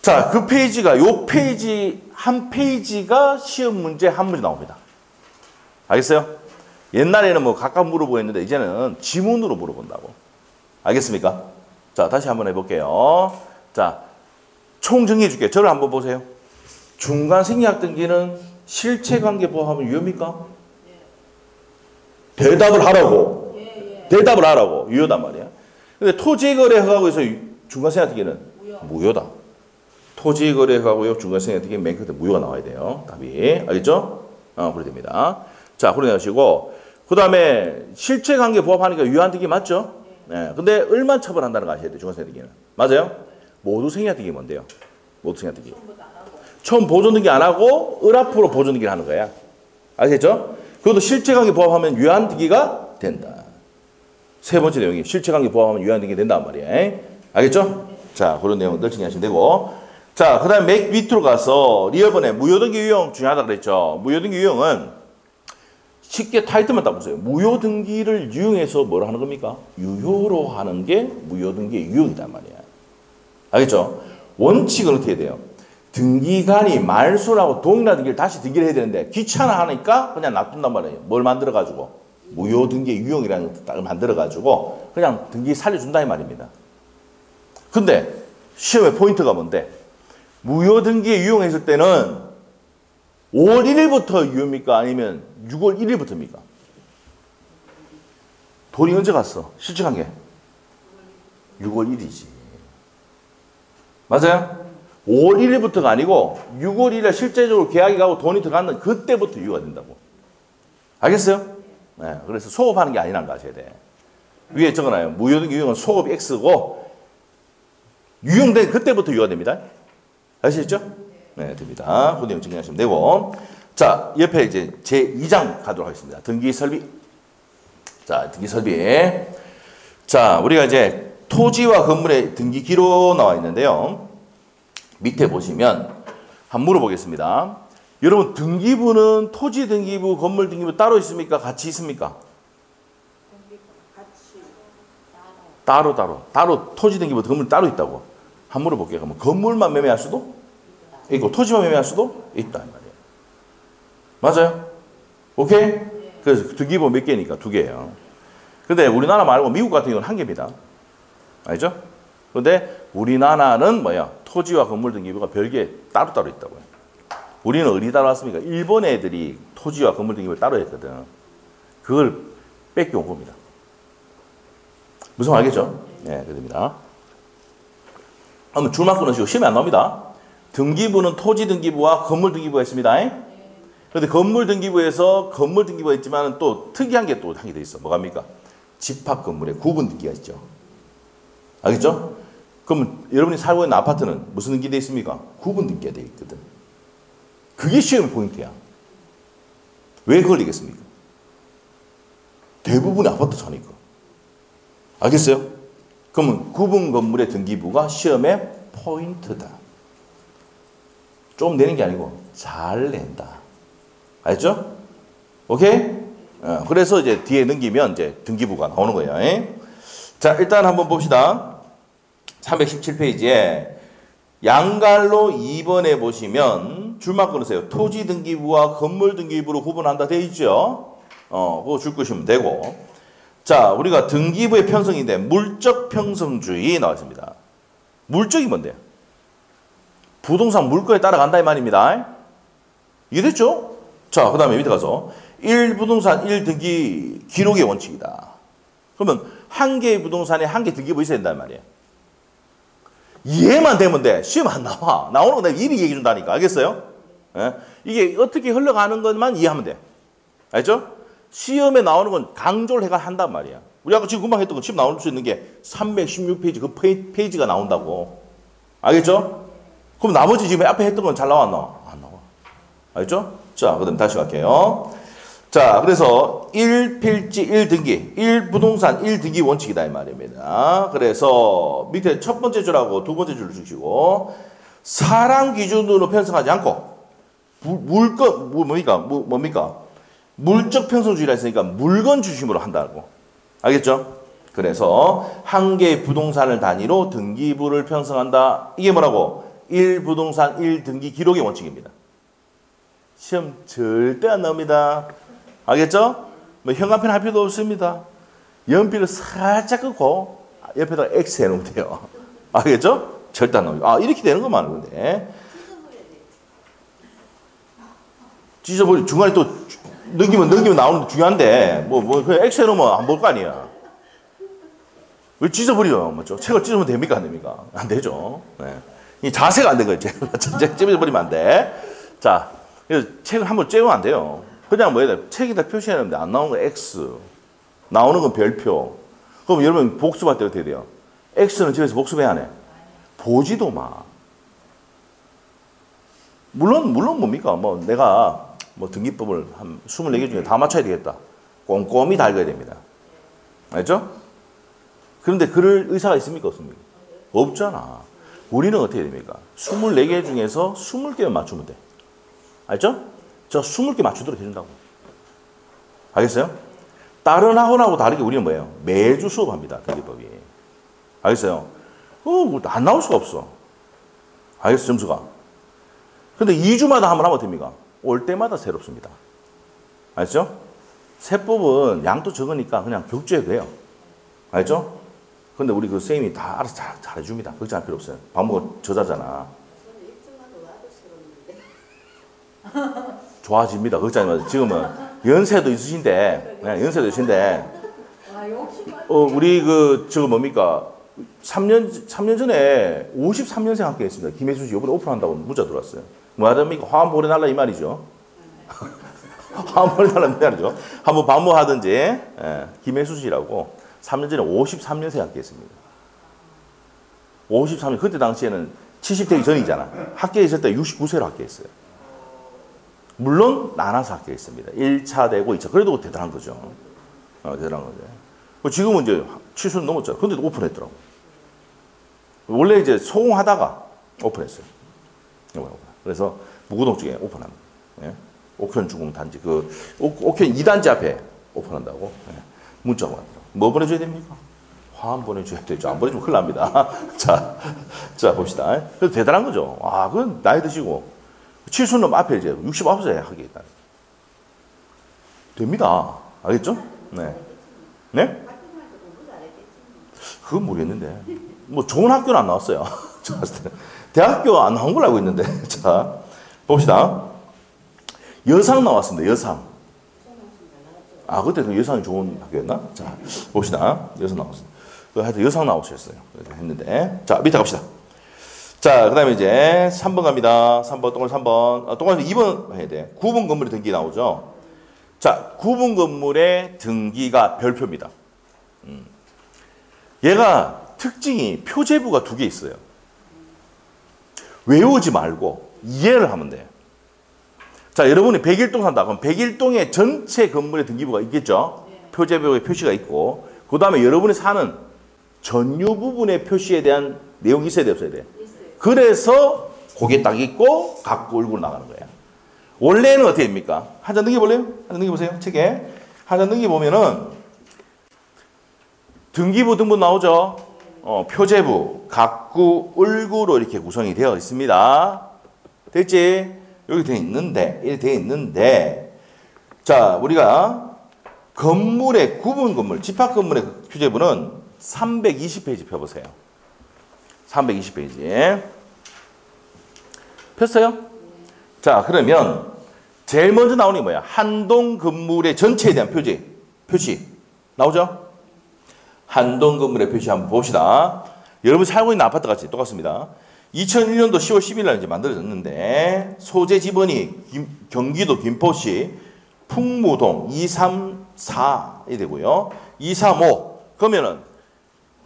자, 그 페이지가 요 페이지 한 페이지가 시험 문제 한 문제 나옵니다. 알겠어요? 옛날에는 뭐 각각 물어보였는데 이제는 지문으로 물어본다고. 알겠습니까? 자, 다시 한번 해볼게요. 자, 총 정리해 줄게요. 저를 한번 보세요. 중간 생략 등기는 실체관계 보호하면 유효입니까? 대답을 하라고. 대답을 하라고. 유효단 말이야. 근데 토지거래 허가구에서 중간생략 등기는 무효다. 토지거래 허가구역 중간생략 등기 맨 끝에 무효가 나와야 돼요. 답이. 알겠죠? 그래 됩니다. 자, 그러게 하시고 그 다음에 실체관계 부합하니까 유효한 등기 맞죠? 네. 근데 얼마 처벌한다는 거 아셔야 돼요. 중간생략 등기는. 맞아요? 모두 생략 등기 뭔데요? 모두 생략 등기. 처음 보존 등기 안 하고 을앞으로 보존 등기를 하는 거야. 아시겠죠? 그것도 실체관계 부합하면 유효한 등기가 된다. 세 번째 내용이 실체관계 부합하면 유효한 등기 된단 말이야. 알겠죠? 자, 그런 내용들 정리하시면 되고. 자, 그 다음에 맨 밑으로 가서 리얼번에 무효등기 유형 중요하다 그랬죠. 무효등기 유형은 쉽게 타이틀만 딱 보세요. 무효등기를 유용해서 뭘 하는 겁니까? 유효로 하는 게 무효등기의 유형이단 말이야. 알겠죠? 원칙은 어떻게 돼요? 등기관이 말소라고 동일한 등기를 다시 등기를 해야 되는데 귀찮아 하니까 그냥 놔둔단 말이에요. 뭘 만들어가지고? 무효등기의 유형이라는 걸 딱 만들어가지고 그냥 등기 살려준다 이 말입니다. 근데 시험의 포인트가 뭔데? 무효등기에 유용했을 때는 5월 1일부터 유효입니까? 아니면 6월 1일부터입니까? 돈이 언제 갔어? 실직한 게? 6월 1일이지. 맞아요? 5월 1일부터가 아니고 6월 1일에 실제적으로 계약이 가고 돈이 들어가는 그때부터 유효가 된다고. 알겠어요? 네, 그래서 소급하는 게 아니라는 거 아셔야 돼. 위에 적어놔요. 무효등기 유효는 소급이 X고 유효된 그때부터 유효가 됩니다. 아시겠죠? 네, 됩니다. 그 내용 정리하시면 되고. 자, 옆에 이제 제2장 가도록 하겠습니다. 등기 설비. 자, 등기 설비. 자, 우리가 이제 토지와 건물의 등기 기로 나와 있는데요. 밑에 보시면 한번 물어보겠습니다. 여러분, 등기부는 토지 등기부, 건물 등기부 따로 있습니까? 같이 있습니까? 따로 토지 등기부, 건물 따로 있다고. 한번 물어볼게요. 그러면 건물만 매매할 수도 있고 토지만 매매할 수도 있다 이 말이에요. 맞아요? 오케이? 그래서 등기부 몇 개니까 2개예요. 근데 우리나라 말고 미국 같은 경우는 1개입니다. 알죠? 근데 우리나라는 뭐야? 토지와 건물 등기부가 별개 따로따로 있다고요. 우리는 어디 따로 왔습니까? 일본 애들이 토지와 건물 등기부를 따로 했거든. 그걸 뺏겨온 겁니다. 무슨 말 알겠죠? 네, 그럽니다. 한번 줄만 끊으시고 시험에 안 나옵니다. 등기부는 토지 등기부와 건물 등기부가 있습니다. 그런데 건물 등기부에서 건물 등기부가 있지만 또 특이한 게 또 한 개 더 있어. 뭐갑니까? 집합 건물에 구분 등기가 있죠. 알겠죠? 그러면 여러분이 살고 있는 아파트는 무슨 등기되어 있습니까? 구분 등기가 되어 있거든. 그게 시험의 포인트야. 왜 걸리겠습니까? 대부분의 아파트 사니까. 알겠어요? 그러면 구분 건물의 등기부가 시험의 포인트다. 좀 내는 게 아니고 잘 낸다. 알죠? 오케이? 그래서 이제 뒤에 넘기면 이제 등기부가 나오는 거예요. 자, 일단 한번 봅시다. 317페이지에 양갈로 2번에 보시면 줄만 끊으세요. 토지 등기부와 건물 등기부로 구분한다 되어 있죠? 그거 줄 것이면 되고. 자, 우리가 등기부의 편성인데 물적 편성주의 나왔습니다. 물적이 뭔데요? 부동산 물거에 따라간다 이 말입니다. 이해됐죠? 자, 그 다음에 밑에 가서 1부동산 1등기 기록의 원칙이다. 그러면 한 개의 부동산에 한 개 등기부 있어야 된단 말이에요. 이해만 되면 돼. 시험 안 나와. 나오는 거 내가 미리 얘기해 준다니까. 알겠어요? 예? 이게 어떻게 흘러가는 것만 이해하면 돼. 알죠? 시험에 나오는 건 강조를 해가 한단 말이야. 우리 아까 지금 금방 했던 거 시험 나올 수 있는 게 316페이지 그 페이지가 나온다고. 알겠죠? 그럼 나머지 지금 앞에 했던 건 잘 나와 안 나와? 안 나와. 알겠죠? 자, 그 다음 다시 갈게요. 자, 그래서 1필지 1등기, 1부동산 1등기 원칙이다 이 말입니다. 그래서 밑에 첫 번째 줄하고 두 번째 줄을 주시고 사람 기준으로 편성하지 않고 뭡니까? 물적 편성주의라 했으니까 물건 중심으로 한다고. 알겠죠? 그래서 한 개의 부동산을 단위로 등기부를 편성한다. 이게 뭐라고? 1부동산 1등기 기록의 원칙입니다. 시험 절대 안 나옵니다. 알겠죠? 뭐 현관펜 할 필요도 없습니다. 연필을 살짝 긋고 옆에다가 X 해놓으면 돼요. 알겠죠? 절대 안 나옵니다. 아, 이렇게 되는 것만 근데. 찢어버리 중간에 또 넘기면 나오는 게 중요한데 그냥 X 해놓으면 안 볼 거 아니야. 왜 찢어버려? 맞죠? 책을 찢으면 됩니까? 안 됩니까? 안 되죠. 네. 이 자세가 안 된 거예요. 찢어버리면 안 돼. 자, 그래서 책을 한번 째면 안 돼요. 그냥 뭐야 돼? 책에다 표시하는데 안 나오는 거 X, 나오는 건 별표. 그럼 여러분 복습할 때 어떻게 돼요? X는 집에서 복습해야 하네. 보지도 마. 물론 뭡니까? 내가 등기법을 한 24개 중에 다 맞춰야 되겠다. 꼼꼼히 다 읽어야 됩니다. 알죠? 그런데 그럴 의사가 있습니까? 없습니까? 없잖아. 우리는 어떻게 됩니까? 24개 중에서 20개만 맞추면 돼. 알죠? 저 20개 맞추도록 해준다고. 알겠어요? 다른 학원하고 다르게 우리는 뭐예요? 매주 수업합니다. 등기법이. 알겠어요? 안 나올 수가 없어. 알겠어, 점수가. 근데 2주마다 한번 하면 됩니까? 올 때마다 새롭습니다. 알죠? 세법은 양도 적으니까 그냥 격주해도 돼요. 알죠? 근데 우리 그 선생님이 다 알아서 잘해줍니다. 걱정할 필요 없어요. 방법은 저자잖아. 저는 1주마다 와도 싫었는데. 좋아집니다. 걱정하지 마세요. 지금은 연세도 있으신데, 네, 연세도 있으신데, 우리 저거 뭡니까? 3년 전에 53년생 함께 했습니다. 김혜수 씨 이번에 오픈한다고 문자 들어왔어요. 뭐 하답니까? 화환 보내달라 이 말이죠. 화환 보내달라 이 말이죠. 한번 방문하든지, 예, 김혜수 씨라고 3년 전에 53년생 함께 했습니다. 53년, 그때 당시에는 70대기 전이잖아. 학교에 있을 때 69세로 학교했어요. 물론 나눠서 학교했습니다. 1차 되고 2차. 그래도 대단한 거죠. 대단한 거죠. 지금은 이제 70년 넘었잖아요. 근데도 오픈했더라고. 원래 이제 소공하다가 오픈했어요. 그래서 무구동 쪽에 오픈합니다. 예? 옥현 중공 단지 옥현 2단지 앞에 오픈한다고, 예, 문자가 왔더라고요. 뭐 보내줘야 됩니까? 화환 보내줘야 되죠. 안 보내주면 큰일 납니다. 자 봅시다. 그래서 대단한 거죠. 그건 나이 드시고 70년 앞에 이제 69세 하게 있다. 됩니다. 알겠죠? 네. 네? 그건 모르겠는데. 뭐 좋은 학교는 안 나왔어요. 대학교 안 나온 걸로 알고 있는데. 자, 봅시다. 여상 나왔습니다. 여상. 그때 그 여상이 좋은 학교였나? 자, 봅시다. 여상 나왔습니다. 하여튼 여상 나오셨어요. 했는데. 자, 밑에 갑시다. 자, 그 다음에 이제 3번 갑니다. 3번, 동그라미 3번. 동그라미 2번 해야 돼. 9번 건물의 등기 나오죠. 자, 9번 건물의 등기가 별표입니다. 얘가 특징이 표제부가 2개 있어요. 외우지 말고 이해를 하면 돼요. 자, 여러분이 101동 산다. 그럼 101동의 전체 건물의 등기부가 있겠죠? 표제부에 표시가 있고, 그 다음에 여러분이 사는 전유 부분의 표시에 대한 내용이 있어야 돼, 없어야 돼? 그래서 그게 딱 있고 갖고 울고 나가는 거예요. 원래는 어떻게 됩니까? 한 장 넘겨볼래요? 한 장 넘겨보세요. 책에. 한 장 넘겨보면은 등기부 등본 나오죠? 표제부, 각구, 을구로 이렇게 구성이 되어 있습니다. 됐지? 여기 되어 있는데, 이렇게 되어 있는데, 자, 우리가 건물의 구분 건물, 집합 건물의 표제부는 320페이지 펴보세요. 320페이지. 폈어요? 자, 그러면 제일 먼저 나오는 게 뭐야? 한동 건물의 전체에 대한 표시. 나오죠? 한동 건물의 표시 한번 봅시다. 여러분 살고 있는 아파트 같이 똑같습니다. 2001년도 10월 10일 날 이제 만들어졌는데, 소재 지번이 경기도 김포시 풍무동 234이 되고요. 235. 그러면은,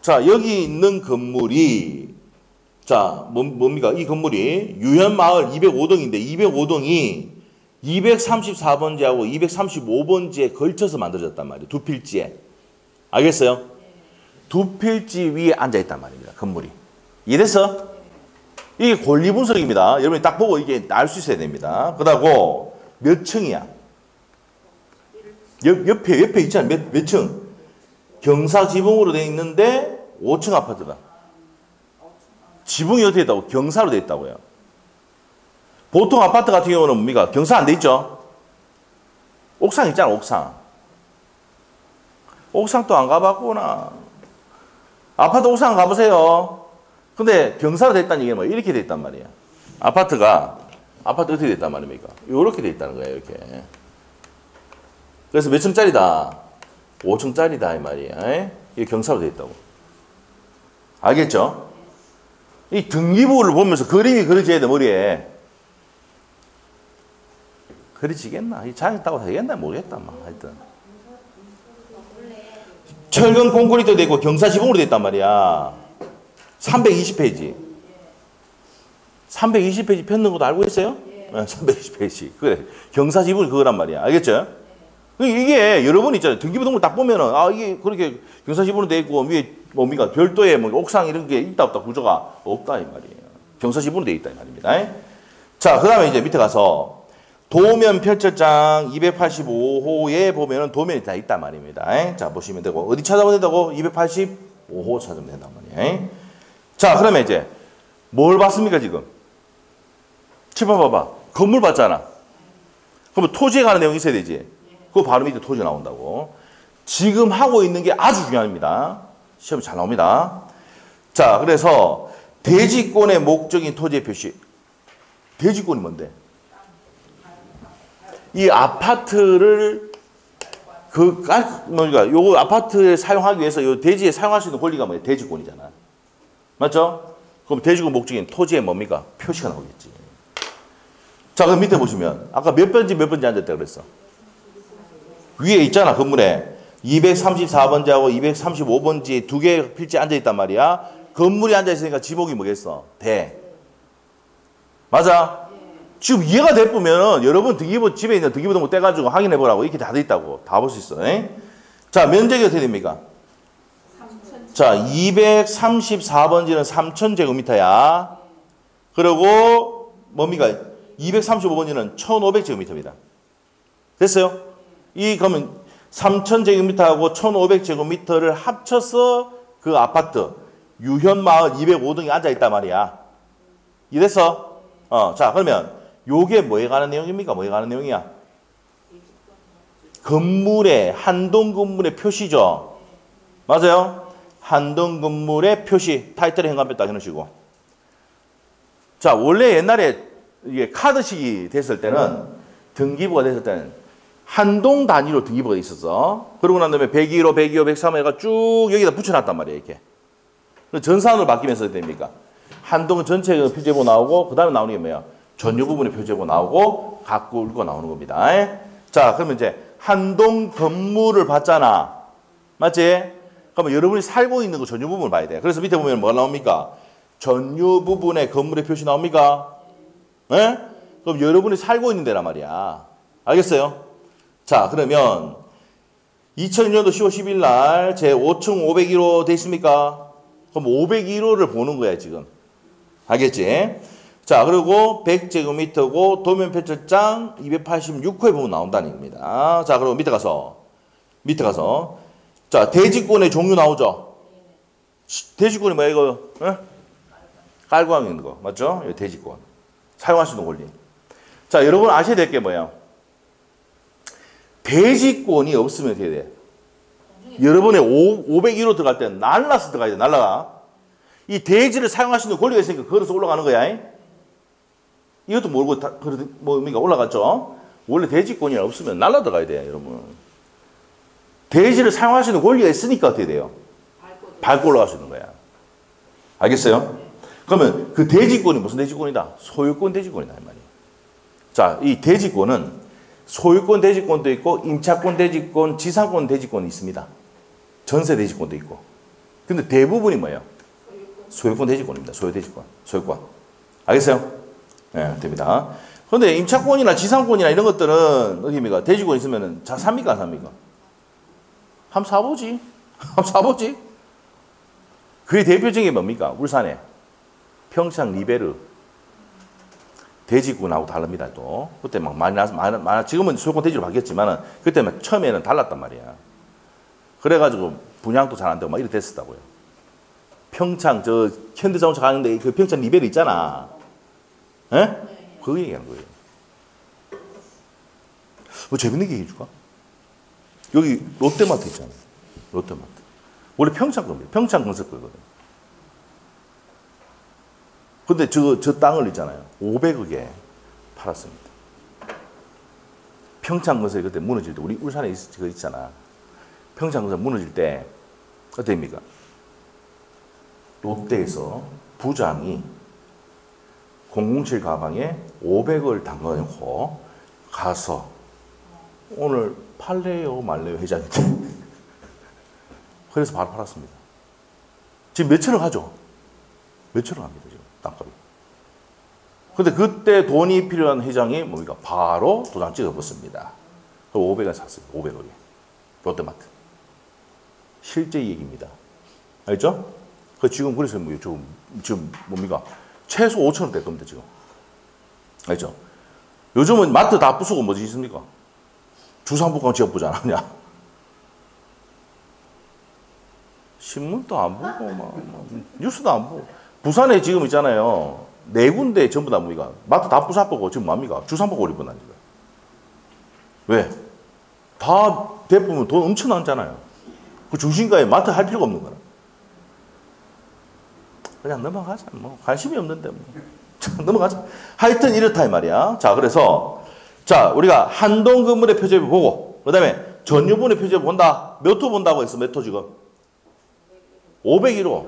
자, 여기 있는 건물이, 자, 뭡니까? 이 건물이 유현마을 205동인데, 205동이 234번지하고 235번지에 걸쳐서 만들어졌단 말이에요. 두 필지에. 알겠어요? 두 필지 위에 앉아있단 말입니다. 건물이. 이해됐어? 이게 권리분석입니다. 여러분이 딱 보고 이게 알 수 있어야 됩니다. 그러고 몇 층이야? 옆에 있잖아. 몇 층? 경사지붕으로 되어 있는데 5층 아파트다. 지붕이 어떻게 있다고? 경사로 되어 있다고요. 보통 아파트 같은 경우는 뭡니까? 경사 안 돼 있죠? 옥상 있잖아, 옥상. 옥상 또 안 가봤구나. 아파트 옥상 가보세요. 근데 경사로 돼 있다는 얘기는 뭐 이렇게 돼 있단 말이야. 아파트 어떻게 돼 있단 말입니까? 이렇게 돼 있다는 거예요, 이렇게. 그래서 몇 층짜리다? 5층짜리다, 이 말이야. 이게 경사로 돼 있다고. 알겠죠? 이 등기부를 보면서 그림이 그려져야 돼, 머리에. 그려지겠나? 이 장이 있다고 되겠나? 모르겠다, 막. 하여튼. 철근 콘크리트 되고 경사지붕으로 돼 있단 말이야. 320페이지. 320페이지 폈는 것도 알고 있어요? 네, 320페이지. 그래. 경사지붕이 그거란 말이야. 알겠죠? 이게 여러분 있잖아요. 등기부 등본 딱 보면은, 이게 그렇게 경사지붕으로 돼 있고, 위에 뭡니까? 별도의 뭐 옥상 이런 게 있다, 없다, 구조가 없다, 이 말이에요. 경사지붕으로 돼 있다, 이 말입니다. 자, 그 다음에 이제 밑에 가서, 도면 펼쳐장 285호에 보면은 도면이 다 있단 말입니다. 자, 보시면 되고, 어디 찾아보면 된다고? 285호 찾으면 된단 말이에요. 자, 그러면 이제, 뭘 봤습니까, 지금? 칠판 봐봐. 건물 봤잖아. 그러면 토지에 관한 내용이 있어야 되지. 그거 바로 밑에 토지 나온다고. 지금 하고 있는 게 아주 중요합니다. 시험이 잘 나옵니다. 자, 그래서, 대지권의 목적인 토지의 표시. 대지권이 뭔데? 이 아파트를 뭐니까 요거 아파트에 사용하기 위해서 요 대지에 사용할 수 있는 권리가 뭐예요? 대지권이잖아. 맞죠? 그럼 대지권 목적인 토지에 뭡니까? 표시가 나오겠지. 자, 그럼 밑에 보시면 아까 몇 번지 앉았다 그랬어? 위에 있잖아, 건물에. 234번지하고 235번지 두 개 필지 앉아있단 말이야. 건물이 앉아있으니까 지목이 뭐겠어? 대. 맞아? 지금 이해가 됐으면 여러분 등기부 집에 있는 등기부등본 떼가지고 확인해보라고. 이렇게 다 돼 있다고. 다 볼 수 있어. 자, 면적이 어떻게 됩니까? 자, 234번지는 3000제곱미터야. 그리고 뭡니까? 235번지는 1500제곱미터입니다. 됐어요? 그러면 3000제곱미터하고 1500제곱미터를 합쳐서 그 아파트 유현마을 205동에 앉아있단 말이야. 이래서 자, 그러면 요게 뭐에 관한 내용입니까? 뭐에 관한 내용이야? 건물의 한동 건물의 표시죠. 맞아요? 한동 건물의 표시, 타이틀의 현관표 딱 해놓으시고. 자, 원래 옛날에 이게 카드식이 됐을 때는 등기부가 됐을 때는 한동 단위로 등기부가 있었어. 그러고 난 다음에 101호, 102호, 103호 해가 쭉 여기다 붙여놨단 말이에요, 이렇게. 전산으로 바뀌면서 어떻게 됩니까? 한동은 전체 표제보 나오고, 그 다음에 나오는 게 뭐야? 전유 부분의 표제보 나오고, 가꾸고 나오는 겁니다. 자, 그러면 이제 한동 건물을 봤잖아. 맞지? 그러면 여러분이 살고 있는 그 전유 부분을 봐야 돼. 그래서 밑에 보면 뭐가 나옵니까? 전유 부분의 건물의 표시 나옵니까? 네? 그럼 여러분이 살고 있는 데란 말이야. 알겠어요? 자, 그러면 2002년도 10월 10일 날 제 5층 501호 돼 있습니까? 그럼 501호를 보는 거야, 지금. 알겠지? 자, 그리고 100제곱미터고 도면 표출장 286호에 보면 나온다는 얘기입니다. 자, 그리고 밑에 가서 자, 대지권의 종류 나오죠? 대지권이 뭐야, 이거? 어? 깔고 하는 거. 맞죠? 이거 대지권. 사용할 수 있는 권리. 자, 여러분 아셔야 될 게 뭐예요? 대지권이 없으면 어떻게 돼? 여러분의 501호 들어갈 때는 날라서 들어가야 돼, 날라가. 이 대지를 사용할 수 있는 권리가 있으니까 걸어서 올라가는 거야. 이것도 모르고 뭡니까? 올라갔죠? 원래 대지권이 없으면 날라 들어가야 돼, 여러분. 대지를 사용할 수 있는 권리가 있으니까 어떻게 돼요? 밟고 올라갈 수 있는 거야. 알겠어요? 그러면 그 대지권이 무슨 대지권이다? 소유권 대지권이다, 이 말이에요. 자, 이 대지권은 소유권 대지권도 있고, 임차권 대지권, 지상권 대지권이 있습니다. 전세 대지권도 있고. 근데 대부분이 뭐예요? 소유권 대지권입니다. 소유 대지권. 소유권. 알겠어요? 네, 됩니다. 그런데 임차권이나 지상권이나 이런 것들은 어디입니까? 대지권 있으면은 자 삽니까? 안 삽니까? 한번 사보지. 한번 사보지. 그의 대표적인 게 뭡니까? 울산에 평창 리베르 대지군하고 다릅니다. 또 그때 막 많이 지금은 소유권 대지로 바뀌었지만은 그때 막 처음에는 달랐단 말이야. 그래가지고 분양도 잘 안 되고 막 이렇게 됐었다고요. 평창 저 현대자동차 가는데 그 평창 리베르 있잖아. 예? 그거 얘기하는 거예요. 뭐 재밌는 게 얘기해줄까? 여기 롯데마트 있잖아요. 롯데마트. 원래 평창 겁니다. 평창 건설 거거든. 근데 저 땅을 있잖아요. 500억에 팔았습니다. 평창 건설이 그때 무너질 때, 우리 울산에 그거 있잖아. 평창 건설 무너질 때, 어떻습니까? 롯데에서 부장이 007 가방에 500억을 담가놓고 가서 오늘 팔래요 말래요 회장한테. 그래서 바로 팔았습니다. 지금 몇천억 하죠? 몇천억 합니다, 지금 땅값이. 근데 그때 돈이 필요한 회장이 뭡니까? 바로 도장 찍어봤습니다. 500원 샀어요. 500억에. 롯데마트. 실제 얘기입니다. 알죠? 그 지금 그래서 뭐 지금 뭡니까? 최소 5천원 될 겁니다, 지금. 알죠? 요즘은 마트 다 부수고 뭐지 있습니까? 주상복합 지역 보지 않았냐? 신문도 안 보고, 뉴스도 안 보고. 부산에 지금 있잖아요. 4군데 전부 다 뭡니까? 마트 다 부숴보고 지금 뭡니까? 주상복합 올리고 왜? 다 대부분 돈 엄청 나잖아요. 그 중심가에 마트 할 필요가 없는 거라. 그냥 넘어가자. 뭐 관심이 없는데 뭐. 넘어가자. 하여튼 이렇다 이 말이야. 자, 그래서 자, 우리가 한동 건물의 표제부 보고, 그 다음에 전유분의 표제부 본다. 몇 호 본다고 했어, 몇 호 지금? 501호.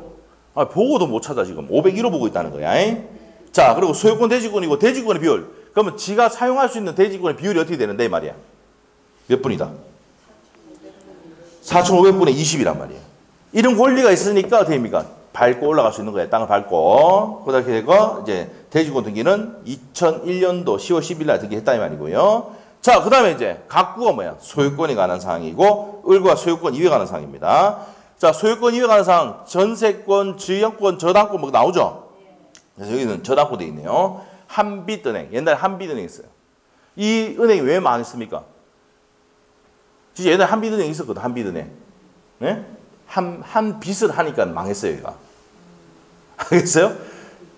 아, 보고도 못 찾아, 지금. 501호 보고 있다는 거야. 자, 그리고 소유권 대지권이고, 대지권의 비율. 그러면 지가 사용할 수 있는 대지권의 비율이 어떻게 되는데, 이 말이야? 몇 분이다? 4,500분의 20이란 말이야. 이런 권리가 있으니까 어떻게 됩니까? 밟고 올라갈 수 있는 거예요. 땅을 밟고. 그렇게 되고, 이제, 대지권 등기는 2001년도 10월 10일 날 등기했다 이 말이고요. 자, 그 다음에 이제, 각구가 뭐야? 소유권에 관한 사항이고, 을과 소유권 이외에 관한 사항입니다. 자, 소유권 이외에 관한 사항, 전세권, 지역권, 저당권 뭐 나오죠? 그래서 여기는 저당권 돼 있네요. 한빛은행. 옛날에 한빛은행 있어요. 이 은행이 왜 망했습니까? 진짜 옛날에 한빛은행 있었거든, 한빛은행. 네? 한 빚을 하니까 망했어요, 얘가. 알겠어요?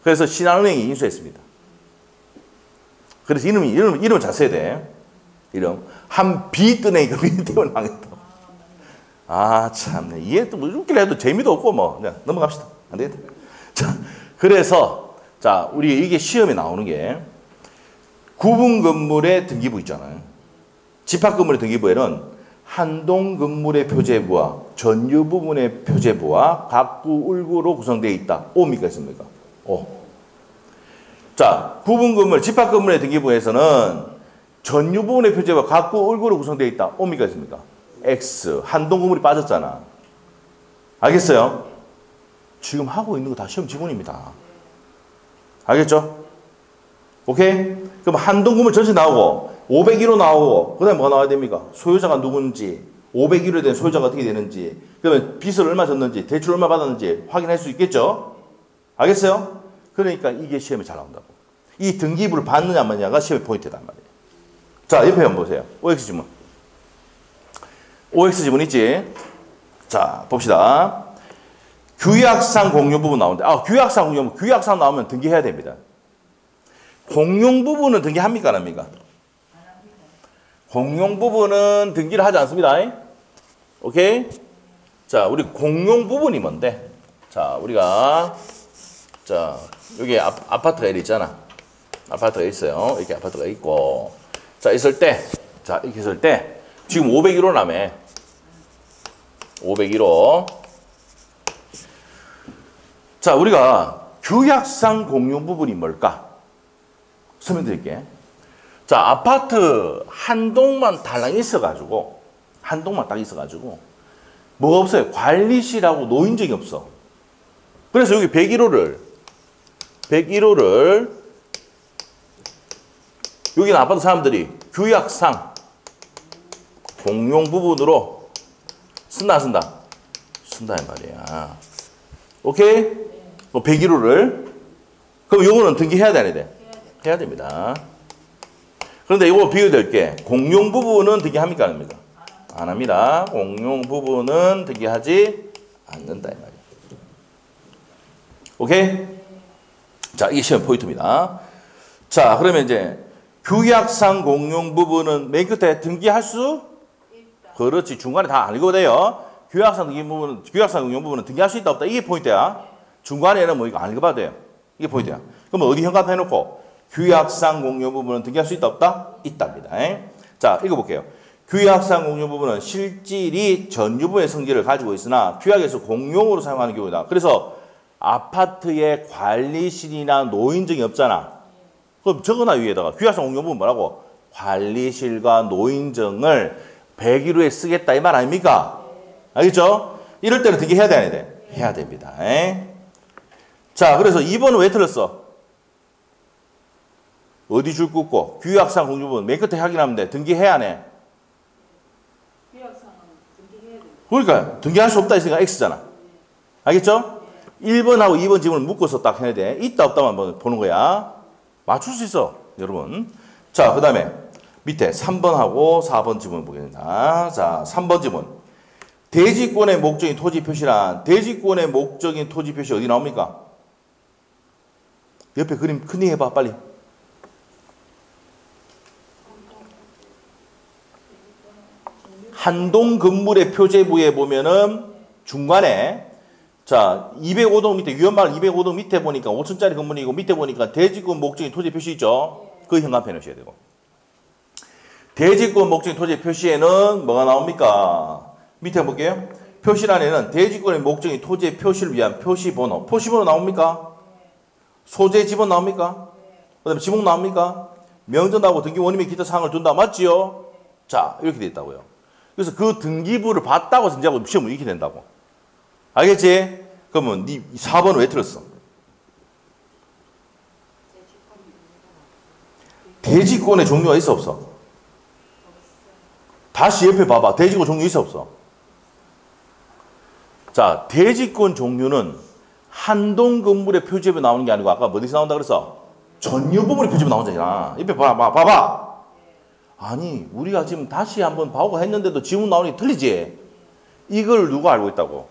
그래서 신한은행이 인수했습니다. 그래서 이름을 잘 써야 돼. 이름. 한빛은행이 그 빚 때문에 망했다고. 아, 참네. 이해 또 웃기려 해도 재미도 없고, 뭐. 그냥 넘어갑시다. 안 되겠다. 자, 그래서, 자, 우리 이게 시험에 나오는 게, 구분 건물의 등기부 있잖아요. 집합 건물의 등기부에는 한동 건물의 표제부와 전유 부분의 표제부와 각구 을구로 구성되어 있다. 오입니까 있습니까? 오. 자, 구분 건물, 집합 건물의 등기부에서는 전유 부분의 표제부와 각구 을구로 구성되어 있다. 오입니까 있습니까? X. 한동 건물이 빠졌잖아. 알겠어요? 지금 하고 있는 거 다 시험 지문입니다. 알겠죠? 오케이? 그럼 한동 건물 전체 나오고 501호 나오고 그 다음에 뭐가 나와야 됩니까? 소유자가 누군지 501호에 대한 소유자가 어떻게 되는지 그러면 빚을 얼마 졌는지 대출 얼마 받았는지 확인할 수 있겠죠? 알겠어요? 그러니까 이게 시험에 잘 나온다고. 이 등기부를 받느냐 안 받느냐가 시험의 포인트단 말이에요. 자, 옆에 한번 보세요. OX 지문. OX 지문 있지? 자, 봅시다. 규약상 공유 부분 나오는데 규약상 공유, 규약상 나오면 등기해야 됩니다. 공용 부분은 등기합니까 안 합니까? 공용 부분은 등기를 하지 않습니다. 오케이? 자, 우리 공용 부분이 뭔데? 자, 우리가 자, 여기 아파트가 이렇게 있잖아. 아파트가 있어요. 이렇게 아파트가 있고. 자, 있을 때 자, 이렇게 있을 때 지금 501호 남에 501호. 자, 우리가 규약상 공용 부분이 뭘까? 설명드릴게. 자, 아파트 한 동만 달랑 있어가지고, 한 동만 딱 있어가지고, 뭐가 없어요? 관리실하고 노인정이 없어. 그래서 여기 101호를, 여기는 아파트 사람들이 규약상 공용 부분으로 쓴다, 안 쓴다? 쓴다, 이 말이야. 오케이? 101호를. 그럼 요거는 등기해야 돼, 안 해야 돼? 해야 됩니다. 그런데 이거 비교될 게 공용 부분은 등기합니까 안 합니까? 안 합니다. 공용 부분은 등기하지 않는다 이 말이에요. 오케이? 자, 이게 시험 포인트입니다. 자, 그러면 이제 규약상 공용 부분은 맨 끝에 등기할 수? 그렇지. 중간에 다 안 읽어도 돼요. 규약상 공용 부분은 등기할 수 있다 없다. 이게 포인트야. 중간에는 뭐 이거 안 읽어봐도 돼요. 이게 포인트야. 그럼 어디 현관해놓고 규약상 공용 부분은 등기할 수 있다 없다? 있답니다. 자, 읽어볼게요. 규약상 공용 부분은 실질이 전유부의 성질을 가지고 있으나 규약에서 공용으로 사용하는 경우다. 그래서 아파트에 관리실이나 노인정이 없잖아. 그럼 적어놔 위에다가 규약상 공용 부분 뭐라고? 관리실과 노인정을 101호에 쓰겠다 이 말 아닙니까? 알겠죠? 이럴 때는 등기해야 돼, 안 해야 돼? 해야 됩니다. 자, 그래서 2번은 왜 틀렸어? 어디 줄 긋고 규약상 공유 부분 맨 끝에 확인하면 돼. 등기해야 안 해? 규약상은 등기해야 돼. 그러니까 등기할 수 없다 했으니까 X잖아. 알겠죠? 1번하고 2번 지문을 묶어서 딱 해야 돼. 있다 없다만 한번 보는 거야. 맞출 수 있어, 여러분. 자, 그 다음에 밑에 3번하고 4번 지문 보겠습니다. 자, 3번 지문. 대지권의 목적인 토지 표시란 대지권의 목적인 토지 표시 어디 나옵니까? 옆에 그림 큰히 해봐, 빨리. 한동 건물의 표제부에 보면은 중간에 자 205동 밑에 유연마을 205동 밑에 보니까 5층짜리 건물이고 밑에 보니까 대지권 목적인 토지 표시 있죠. 그 현관펜 넣으셔야 되고. 대지권 목적인 토지의 표시에는 뭐가 나옵니까? 밑에 볼게요. 표시란에는 대지권의 목적인 토지의 표시를 위한 표시번호. 표시번호 나옵니까? 소재 지번 나옵니까? 그 다음에 지목 나옵니까? 명전 나오고 등기 원인 및 기타 사항을 둔다. 맞지요? 자, 이렇게 돼 있다고요. 그래서 그 등기부를 봤다고 생각하고 시험을 이렇게 된다고. 알겠지? 그러면 네 4번은 왜 틀었어? 대지권의 종류가 있어 없어? 다시 옆에 봐봐. 대지권 종류 있어 없어? 자, 대지권 종류는 한동 건물의 표지업에 나오는 게 아니고 아까 어디서 나온다 그랬어? 전유 부분의 표지업에 나오잖아. 옆에 봐봐. 아니, 우리가 지금 다시 한번 봐오고 했는데도 지문 나오는 게 틀리지? 이걸 누가 알고 있다고?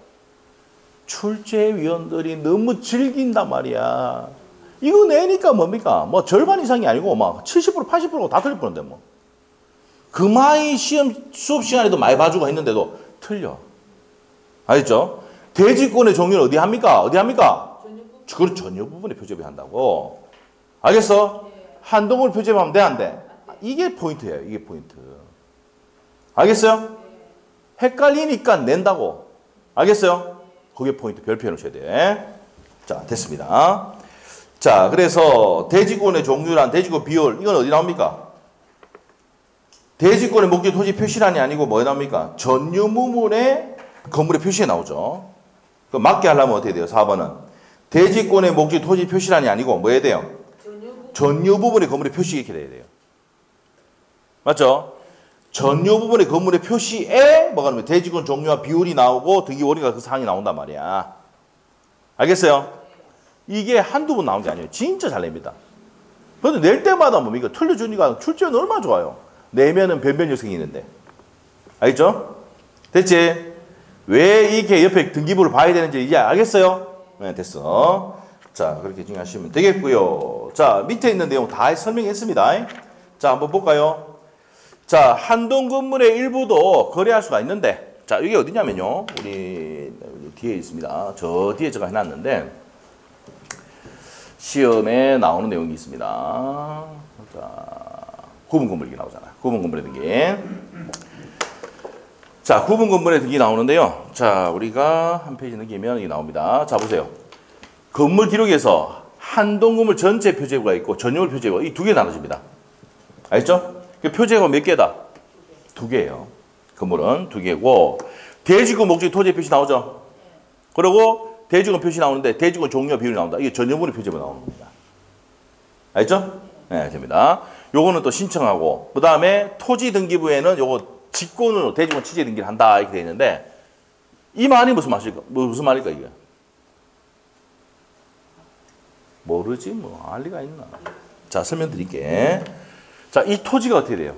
출제위원들이 너무 즐긴단 말이야. 이거 내니까 뭡니까? 뭐 절반 이상이 아니고 막 70%, 80%가 다 틀릴 뻔한데 뭐. 그 많이 시험 수업 시간에도 많이 봐주고 했는데도 틀려. 알겠죠? 대지권의 종류는 어디 합니까? 그걸 전유 부분에 표지업이 한다고. 알겠어? 한동을 표지업하면 돼, 안 돼? 이게 포인트예요. 이게 포인트. 알겠어요? 헷갈리니까 낸다고. 알겠어요? 그게 포인트. 별표 해놓으셔야 돼. 자, 됐습니다. 자, 그래서 대지권의 종류란 대지권 비율, 이건 어디 나옵니까? 대지권의 목적 토지 표시란이 아니고 뭐에 나옵니까? 전유무문의 건물의 표시에 나오죠. 그 맞게 하려면 어떻게 돼요? 4번은. 대지권의 목적 토지 표시란이 아니고 뭐에 돼요? 전유 부분의 건물의 표시 이렇게 돼야 돼요. 맞죠? 전유 부분의 건물의 표시에 뭐가 나오면 대지권 종류와 비율이 나오고 등기 원인과 그 사항이 나온단 말이야. 알겠어요? 이게 한두 번 나온 게 아니에요. 진짜 잘 냅니다. 그런데 낼 때마다 뭡니까? 틀려주니까 출제는 얼마나 좋아요. 내면은 변변 요성이 있는데. 알겠죠? 됐지? 왜 이렇게 옆에 등기부를 봐야 되는지 이제 알겠어요? 네, 됐어. 자, 그렇게 정리하시면 되겠고요. 자, 밑에 있는 내용 다 설명했습니다. 자, 한번 볼까요? 자, 한동 건물의 일부도 거래할 수가 있는데, 자, 이게 어디냐면요. 우리 뒤에 있습니다. 저 뒤에 제가 해놨는데, 시험에 나오는 내용이 있습니다. 자, 구분 건물 이게 나오잖아요. 구분 건물의 등기. 자, 구분 건물의 등기 나오는데요. 자, 우리가 한 페이지 넘기면 이게 나옵니다. 자, 보세요. 건물 기록에서 한동 건물 전체 표제부가 있고 전유물 표제부가 이 두 개 나눠집니다. 알겠죠? 그 표제가 몇 개다? 2개예요. 건물은 2개고 대지권 목적 토지 표시 나오죠? 그리고 대지권 표시 나오는데 대지권 종류와 비율이 나온다. 이게 전유물의 표제부 나오는 겁니다. 알겠죠? 네, 됩니다. 요거는 또 신청하고 그 다음에 토지 등기부에는 요거 직권으로 대지권 취재 등기를 한다 이렇게 되어 있는데 이 말이 무슨 말일까 이게? 모르지 뭐 알 리가 있나. 자, 설명드릴게. 자, 이 토지가 어떻게 돼요?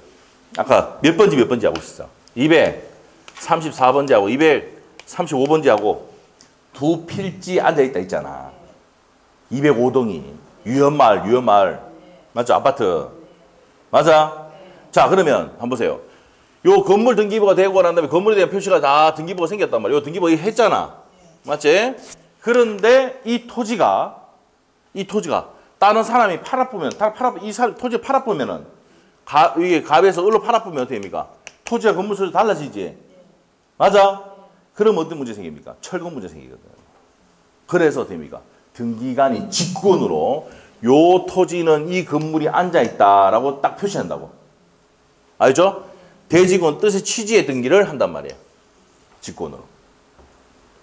아까 몇 번지 하고 있었어? 234번지하고 235번지하고 두 필지 앉아있다 있잖아. 205동이 유연마을 맞죠? 아파트 맞아? 자, 그러면 한번 보세요. 요 건물 등기부가 되고 난 다음에 건물에 대한 표시가 다 등기부가 생겼단 말이에요. 요 등기부 했잖아. 맞지? 그런데 이 토지가 다른 사람이 팔아보면 이 토지 팔아보면은 이게 갑에서 을로 팔아보면 어떻게 됩니까? 토지와 건물 소재 달라지지? 맞아? 그럼 어떤 문제 생깁니까? 철거 문제 생기거든. 그래서 됩니까? 등기관이 직권으로 요 토지는 이 건물이 앉아있다라고 딱 표시한다고. 알죠? 대지권 뜻의 취지의 등기를 한단 말이에요. 직권으로.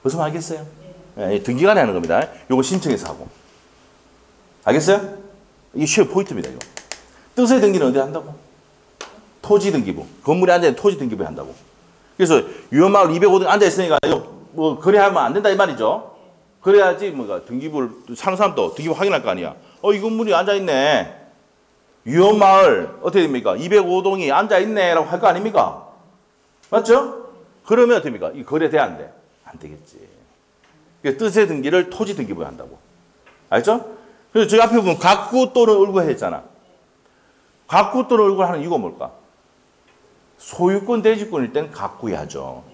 무슨 말 알겠어요? 네, 등기관이 하는 겁니다. 요거 신청해서 하고. 알겠어요? 이게 시험 포인트입니다. 이거. 뜻의 등기는 어디 한다고? 토지 등기부. 건물에 앉아있는 토지 등기부에 한다고. 그래서 유연마을 205동 앉아있으니까 뭐 거래하면 안 된다 이 말이죠. 그래야지 뭐가 등기부를 사는 사람도 등기부 확인할 거 아니야. 이 건물이 앉아있네. 유연마을 어떻게 됩니까? 205동이 앉아있네 라고 할 거 아닙니까? 맞죠? 그러면 어떻게 됩니까? 이 거래 돼 안 돼? 안 되겠지. 그래서 뜻의 등기를 토지 등기부에 한다고. 알죠? 그래서 저기 앞에 보면 각구 또는 을구 했잖아. 각구 또는 을구 하는 이유가 뭘까? 소유권 대지권일 때는 각구야 하죠.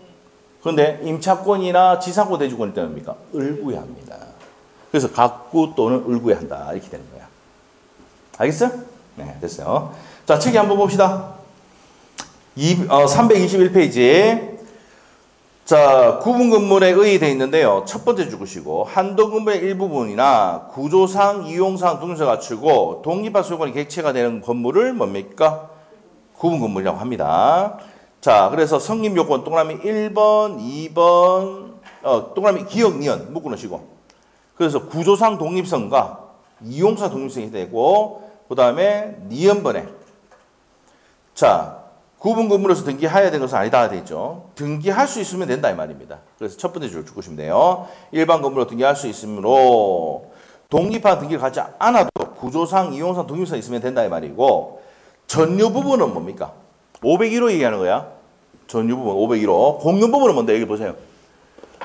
그런데 임차권이나 지상권 대지권일 때는 뭡니까? 을구야 합니다. 그래서 각구 또는 을구야 한다. 이렇게 되는 거야. 알겠어요? 네, 됐어요. 자, 책에 한번 봅시다. 321페이지. 자, 구분 건물에 의의되어 있는데요. 첫 번째 주구시고 한동 건물의 일부분이나 구조상, 이용상 등을 갖추고 독립한 소유권이 객체가 되는 건물을 뭡니까? 구분 건물이라고 합니다. 자, 그래서 성립 요건 동그라미 1번, 2번, 동그라미 기억, 니은 묶어 놓으시고. 그래서 구조상 독립성과 이용상 독립성이 되고, 그 다음에 니은번에. 자, 구분 건물에서 등기해야 되는 것은 아니다 되죠. 등기할 수 있으면 된다 이 말입니다. 그래서 첫 번째 줄 주시면 돼요. 일반 건물로 등기할 수 있으므로 독립한 등기를 갖지 않아도 구조상, 이용상, 독립성이 있으면 된다 이 말이고, 전유 부분은 뭡니까? 501호 얘기하는 거야. 전유 부분 501호. 공용 부분은 뭔데? 여기 보세요.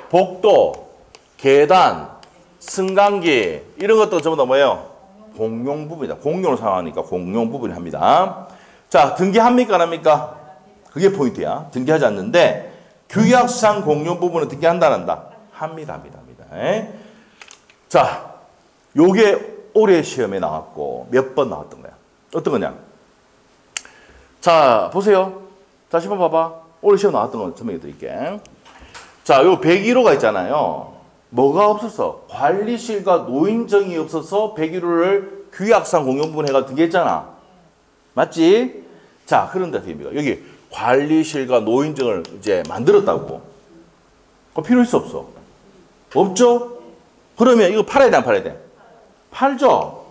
복도, 계단, 승강기 이런 것도 전부 다 뭐예요? 공용 부분이다. 공용을 사용하니까 공용 부분을 합니다. 자, 등기합니까? 안 합니까? 그게 포인트야. 등기하지 않는데 규약상 공용 부분은 등기한다 안 한다? 합니다. 자, 요게 올해 시험에 나왔고 몇 번 나왔던 거야. 어떤 거냐? 자, 보세요. 다시 한번 봐봐. 올해 시험 나왔던 거 설명해 드릴게. 자, 요 101호가 있잖아요. 뭐가 없었어? 관리실과 노인정이 없어서 101호를 규약상 공용 부분 해가지고 등기했잖아. 맞지? 자, 그런데 됩니다. 여기 관리실과 노인정을 이제 만들었다고. 그거 필요 있어 없어? 없죠? 그러면 이거 팔아야 돼, 안 팔아야 돼? 팔죠?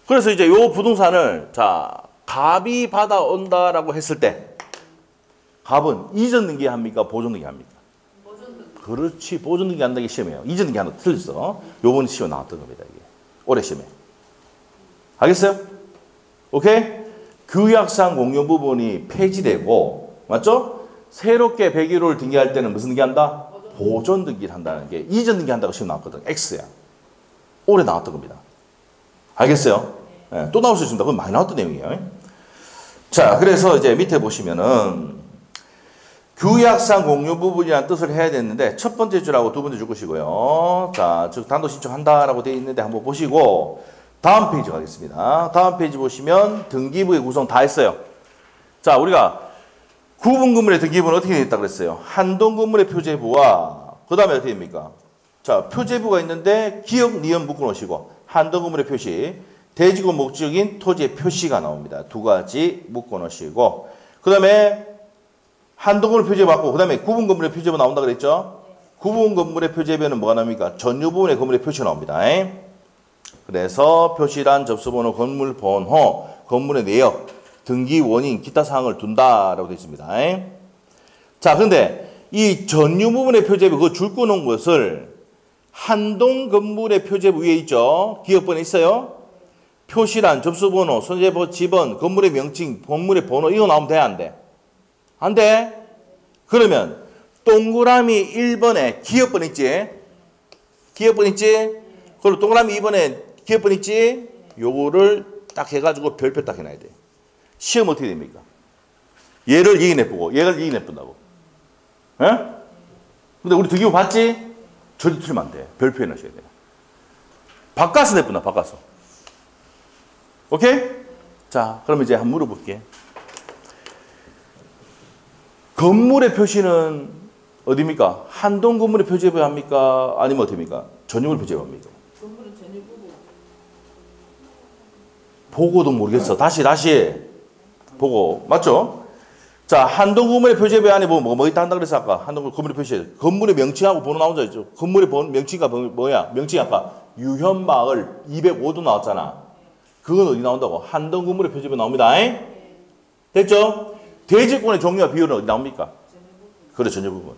그래서 이제 요 부동산을, 자, 갑이 받아온다라고 했을 때, 갑은 이전 등기 합니까? 보존 등기 합니까? 보존 등기. 그렇지. 보존 등기 한다는 게 시험이에요. 이전 등기 하나 틀렸어. 요번 시험 나왔던 겁니다, 이게. 올해 시험에. 알겠어요? 오케이? 규약상 공용 부분이 폐지되고, 맞죠? 새롭게 101호를 등기할 때는 무슨 등기 한다? 보존 등기를 한다는 게 이전 등기 한다고 시험 나왔거든. X야. 올해 나왔던 겁니다. 알겠어요? 네, 또 나올 수 있습니다. 그건 많이 나왔던 내용이에요. 자, 그래서 이제 밑에 보시면은 규약상 공용 부분이라는 뜻을 해야 되는데 첫 번째 줄하고 두 번째 줄 것이고요. 자, 즉 단도 신청한다라고 되어 있는데 한번 보시고 다음 페이지 가겠습니다. 다음 페이지 보시면 등기부의 구성 다 했어요. 자, 우리가 구분 건물의 등기부는 어떻게 되어 있다 그랬어요? 한동 건물의 표제부와 그 다음에 어떻게 됩니까? 자, 표제부가 있는데 기억, 니은 묶어 놓으시고 한동 건물의 표시, 대지구 목적인 토지의 표시가 나옵니다. 두 가지 묶어 놓으시고 그 다음에 한동 건물 표제부 받고 그 다음에 구분 건물의 표제부 나온다 그랬죠? 구분 건물의 표제부는 뭐가 나옵니까? 전유 부분의 건물의 표시가 나옵니다. 그래서 표시란 접수번호, 건물 번호, 건물의 내역, 등기 원인, 기타 사항을 둔다라고 되어 있습니다. 자, 그런데 이 전유 부분의 표제부 그 줄 꺼놓은 것을 한동 건물의 표제부 위에 있죠. 기억번호 있어요. 표시란, 접수번호, 손재보, 지번, 건물의 명칭, 건물의 번호 이거 나오면 돼, 안 돼? 안 돼? 그러면 동그라미 1번에 기억번 있지? 기억번 있지? 그리고 동그라미 2번에 기억번 있지? 요거를 딱 해가지고 별표 딱 해놔야 돼. 시험 어떻게 됩니까? 얘를 여기 내쁘고 얘를 여기 내쁜다고. 예? 근데 우리 등기부 봤지? 절대 틀리면 안 돼. 별표 해놔셔야 돼. 바꿔서 내쁜다, 바꿔서. 오케이? 자, 그럼 이제 한번 물어볼게. 건물의 표시는 어디입니까? 한동 건물의 표제부 합니까? 아니면 어디입니까? 전유물 표제부 합니까? 건물은 전유 부분. 보고도 모르겠어. 다시 보고. 맞죠? 자, 한동 건물의 표제부 안에 뭐 있다 한다 그랬어, 아까. 한동 건물의 표시. 건물의 명칭하고 번호 나온 적 있죠? 건물의 명칭이 뭐야? 명칭이 아까 유현마을 205도 나왔잖아. 그건 어디 나온다고? 한동 건물의 표제부 나옵니다. 됐죠? 대지권의 종류와 비율은 어디 나옵니까? 그래, 전유 부분.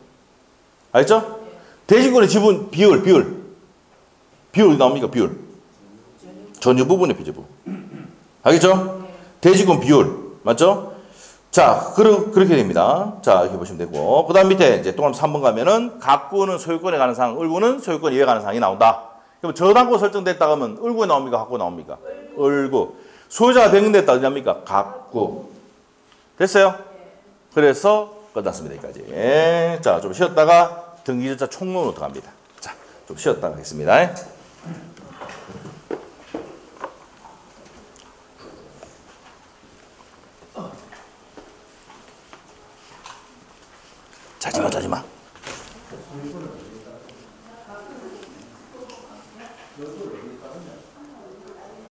알겠죠? 대지권의 지분, 비율 어디 나옵니까? 비율. 전유 부분의 표제부. 알겠죠? 대지권 비율. 맞죠? 자, 그렇게 됩니다. 자, 이렇게 보시면 되고. 그 다음 밑에 이제 동그라미 3번 가면은 각구는 소유권에 관한 사항, 을구는 소유권 이외에 관한 사항이 나온다. 그럼 저당고 설정됐다 하면 을구에 나옵니까? 각구에 나옵니까? 을구. 소유자가 변경됐다. 어디 납니까? 각구. 됐어요? 그래서 끝났습니다. 여기까지. 자, 좀 쉬었다가 등기절차 총론으로 들어갑니다. 자, 좀 쉬었다가 하겠습니다. 자지마, 자지마.